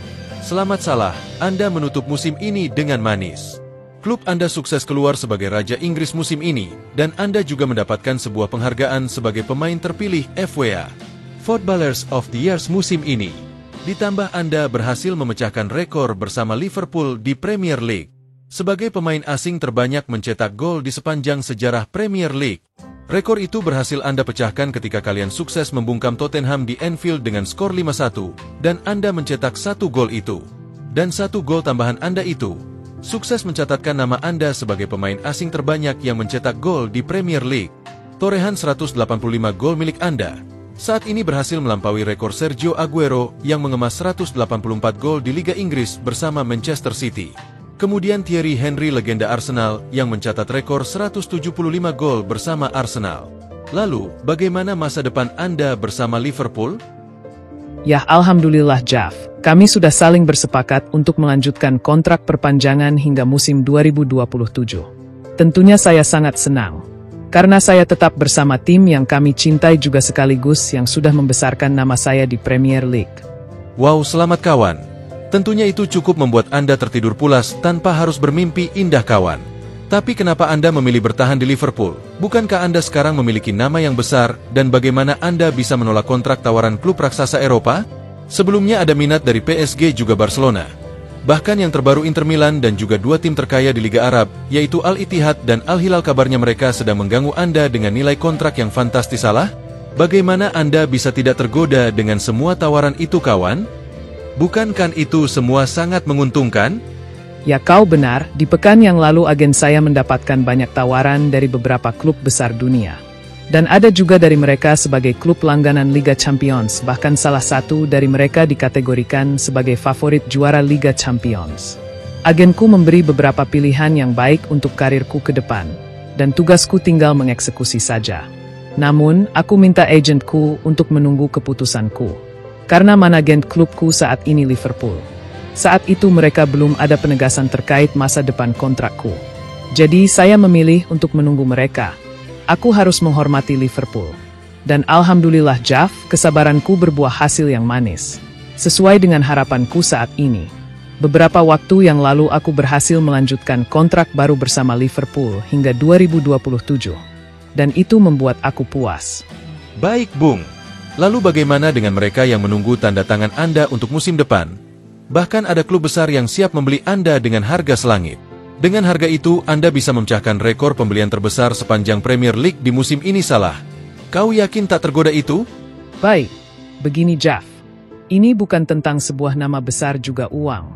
Selamat salah, Anda menutup musim ini dengan manis. Klub Anda sukses keluar sebagai Raja Inggris musim ini, dan Anda juga mendapatkan sebuah penghargaan sebagai pemain terpilih FWA Footballers of the Year musim ini. Ditambah Anda berhasil memecahkan rekor bersama Liverpool di Premier League sebagai pemain asing terbanyak mencetak gol di sepanjang sejarah Premier League. Rekor itu berhasil Anda pecahkan ketika kalian sukses membungkam Tottenham di Anfield dengan skor 5-1, dan Anda mencetak 1 gol itu. Dan 1 gol tambahan Anda itu sukses mencatatkan nama Anda sebagai pemain asing terbanyak yang mencetak gol di Premier League. Torehan 185 gol milik Anda saat ini berhasil melampaui rekor Sergio Aguero yang mengemas 184 gol di Liga Inggris bersama Manchester City. Kemudian Thierry Henry legenda Arsenal yang mencatat rekor 175 gol bersama Arsenal. Lalu, bagaimana masa depan Anda bersama Liverpool? Ya, alhamdulillah Jeff. Kami sudah saling bersepakat untuk melanjutkan kontrak perpanjangan hingga musim 2027. Tentunya saya sangat senang. Karena saya tetap bersama tim yang kami cintai juga sekaligus yang sudah membesarkan nama saya di Premier League. Wow, selamat kawan. Tentunya itu cukup membuat Anda tertidur pulas tanpa harus bermimpi indah kawan. Tapi kenapa Anda memilih bertahan di Liverpool? Bukankah Anda sekarang memiliki nama yang besar, dan bagaimana Anda bisa menolak kontrak tawaran klub raksasa Eropa? Sebelumnya ada minat dari PSG juga Barcelona. Bahkan yang terbaru Inter Milan dan juga 2 tim terkaya di Liga Arab, yaitu Al-Ittihad dan Al-Hilal, kabarnya mereka sedang mengganggu Anda dengan nilai kontrak yang fantastis salah? Bagaimana Anda bisa tidak tergoda dengan semua tawaran itu kawan? Bukankah itu semua sangat menguntungkan? Ya, kau benar, di pekan yang lalu agen saya mendapatkan banyak tawaran dari beberapa klub besar dunia. Dan ada juga dari mereka sebagai klub langganan Liga Champions, bahkan salah satu dari mereka dikategorikan sebagai favorit juara Liga Champions. Agenku memberi beberapa pilihan yang baik untuk karirku ke depan, dan tugasku tinggal mengeksekusi saja. Namun, aku minta agentku untuk menunggu keputusanku. Karena manajen klubku saat ini Liverpool. Saat itu mereka belum ada penegasan terkait masa depan kontrakku. Jadi saya memilih untuk menunggu mereka. Aku harus menghormati Liverpool. Dan alhamdulillah Jeff, kesabaranku berbuah hasil yang manis. Sesuai dengan harapanku saat ini. Beberapa waktu yang lalu aku berhasil melanjutkan kontrak baru bersama Liverpool hingga 2027. Dan itu membuat aku puas. Baik Bung. Lalu bagaimana dengan mereka yang menunggu tanda tangan Anda untuk musim depan? Bahkan ada klub besar yang siap membeli Anda dengan harga selangit. Dengan harga itu, Anda bisa memecahkan rekor pembelian terbesar sepanjang Premier League di musim ini salah. Kau yakin tak tergoda itu? Baik, begini Jeff. Ini bukan tentang sebuah nama besar juga uang.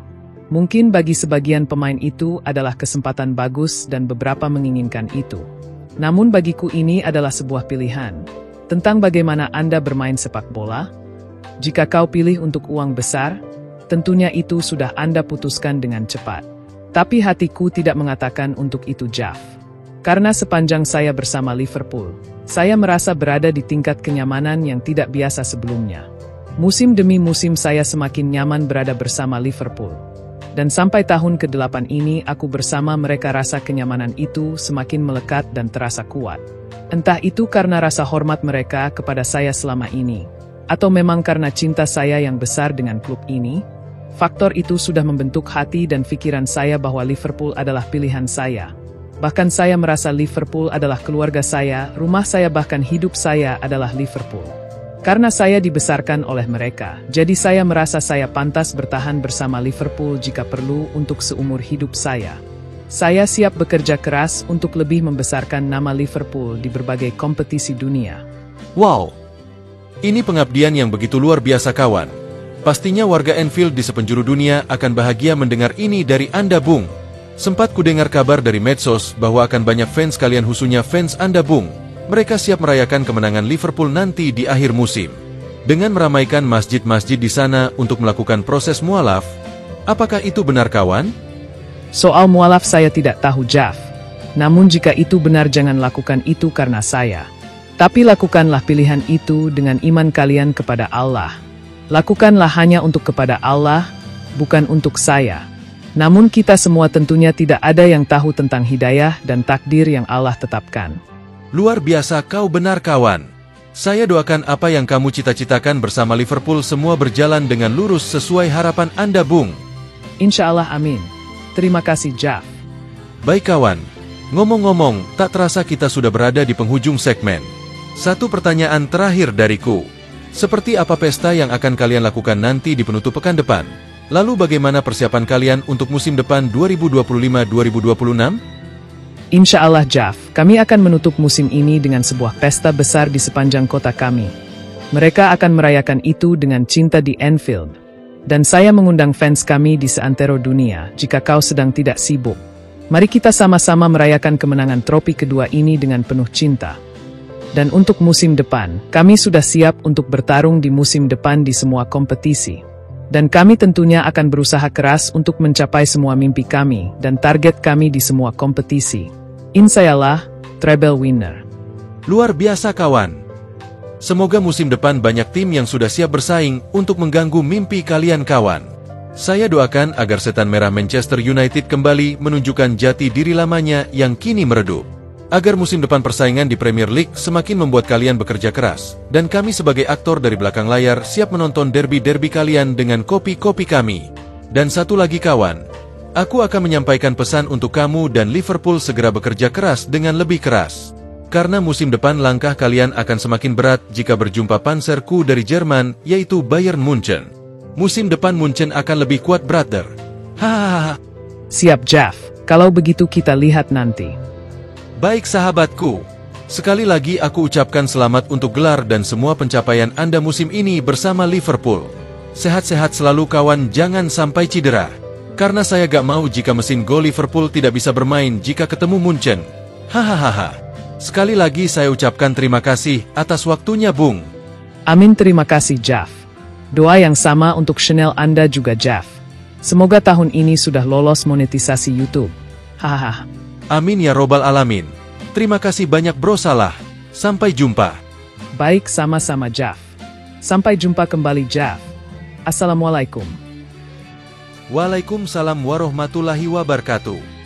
Mungkin bagi sebagian pemain itu adalah kesempatan bagus dan beberapa menginginkan itu. Namun bagiku ini adalah sebuah pilihan. Tentang bagaimana Anda bermain sepak bola. Jika kau pilih untuk uang besar, tentunya itu sudah Anda putuskan dengan cepat. Tapi hatiku tidak mengatakan untuk itu, Jeff. Karena sepanjang saya bersama Liverpool, saya merasa berada di tingkat kenyamanan yang tidak biasa sebelumnya. Musim demi musim saya semakin nyaman berada bersama Liverpool. Dan sampai tahun ke-8 ini aku bersama mereka, rasa kenyamanan itu semakin melekat dan terasa kuat. Entah itu karena rasa hormat mereka kepada saya selama ini, atau memang karena cinta saya yang besar dengan klub ini. Faktor itu sudah membentuk hati dan pikiran saya bahwa Liverpool adalah pilihan saya. Bahkan saya merasa Liverpool adalah keluarga saya, rumah saya, bahkan hidup saya adalah Liverpool. Karena saya dibesarkan oleh mereka, jadi saya merasa saya pantas bertahan bersama Liverpool jika perlu untuk seumur hidup saya. Saya siap bekerja keras untuk lebih membesarkan nama Liverpool di berbagai kompetisi dunia. Wow, ini pengabdian yang begitu luar biasa, kawan. Pastinya warga Anfield di sepenjuru dunia akan bahagia mendengar ini dari Anda, Bung. Sempat kudengar kabar dari medsos bahwa akan banyak fans kalian, khususnya fans Anda, Bung. Mereka siap merayakan kemenangan Liverpool nanti di akhir musim. Dengan meramaikan masjid-masjid di sana untuk melakukan proses mualaf. Apakah itu benar, kawan? Soal mualaf saya tidak tahu, Jeff. Namun jika itu benar, jangan lakukan itu karena saya. Tapi lakukanlah pilihan itu dengan iman kalian kepada Allah. Lakukanlah hanya untuk kepada Allah, bukan untuk saya. Namun kita semua tentunya tidak ada yang tahu tentang hidayah dan takdir yang Allah tetapkan. Luar biasa, kau benar, kawan. Saya doakan apa yang kamu cita-citakan bersama Liverpool semua berjalan dengan lurus sesuai harapan Anda, Bung. Insya Allah, amin. Terima kasih, Jeff. Baik, kawan. Ngomong-ngomong, tak terasa kita sudah berada di penghujung segmen. Satu pertanyaan terakhir dariku. Seperti apa pesta yang akan kalian lakukan nanti di penutup pekan depan? Lalu bagaimana persiapan kalian untuk musim depan 2025-2026? Insya Allah, Jeff, kami akan menutup musim ini dengan sebuah pesta besar di sepanjang kota kami. Mereka akan merayakan itu dengan cinta di Anfield. Dan saya mengundang fans kami di seantero dunia, jika kau sedang tidak sibuk. Mari kita sama-sama merayakan kemenangan trofi kedua ini dengan penuh cinta. Dan untuk musim depan, kami sudah siap untuk bertarung di musim depan di semua kompetisi. Dan kami tentunya akan berusaha keras untuk mencapai semua mimpi kami dan target kami di semua kompetisi. Insyaallah, treble winner. Luar biasa, kawan. Semoga musim depan banyak tim yang sudah siap bersaing untuk mengganggu mimpi kalian, kawan. Saya doakan agar setan merah Manchester United kembali menunjukkan jati diri lamanya yang kini meredup. Agar musim depan persaingan di Premier League semakin membuat kalian bekerja keras. Dan kami sebagai aktor dari belakang layar siap menonton derby-derby kalian dengan kopi-kopi kami. Dan satu lagi, kawan. Aku akan menyampaikan pesan untuk kamu dan Liverpool segera bekerja keras dengan lebih keras. Karena musim depan langkah kalian akan semakin berat jika berjumpa panserku dari Jerman, yaitu Bayern Munchen. Musim depan Munchen akan lebih kuat, brother. Hahaha. Siap, Jeff. Kalau begitu kita lihat nanti. Baik, sahabatku. Sekali lagi aku ucapkan selamat untuk gelar dan semua pencapaian Anda musim ini bersama Liverpool. Sehat-sehat selalu, kawan, jangan sampai cedera. Karena saya gak mau jika mesin gol Liverpool tidak bisa bermain jika ketemu Munchen. Hahaha. Sekali lagi saya ucapkan terima kasih atas waktunya, Bung. Amin, terima kasih, Jeff. Doa yang sama untuk channel Anda juga, Jeff. Semoga tahun ini sudah lolos monetisasi YouTube. Hahaha. Amin ya robbal alamin. Terima kasih banyak, Bro Salah. Sampai jumpa. Baik, sama-sama, Jeff. Sampai jumpa kembali, Jeff. Assalamualaikum. Waalaikumsalam warahmatullahi wabarakatuh.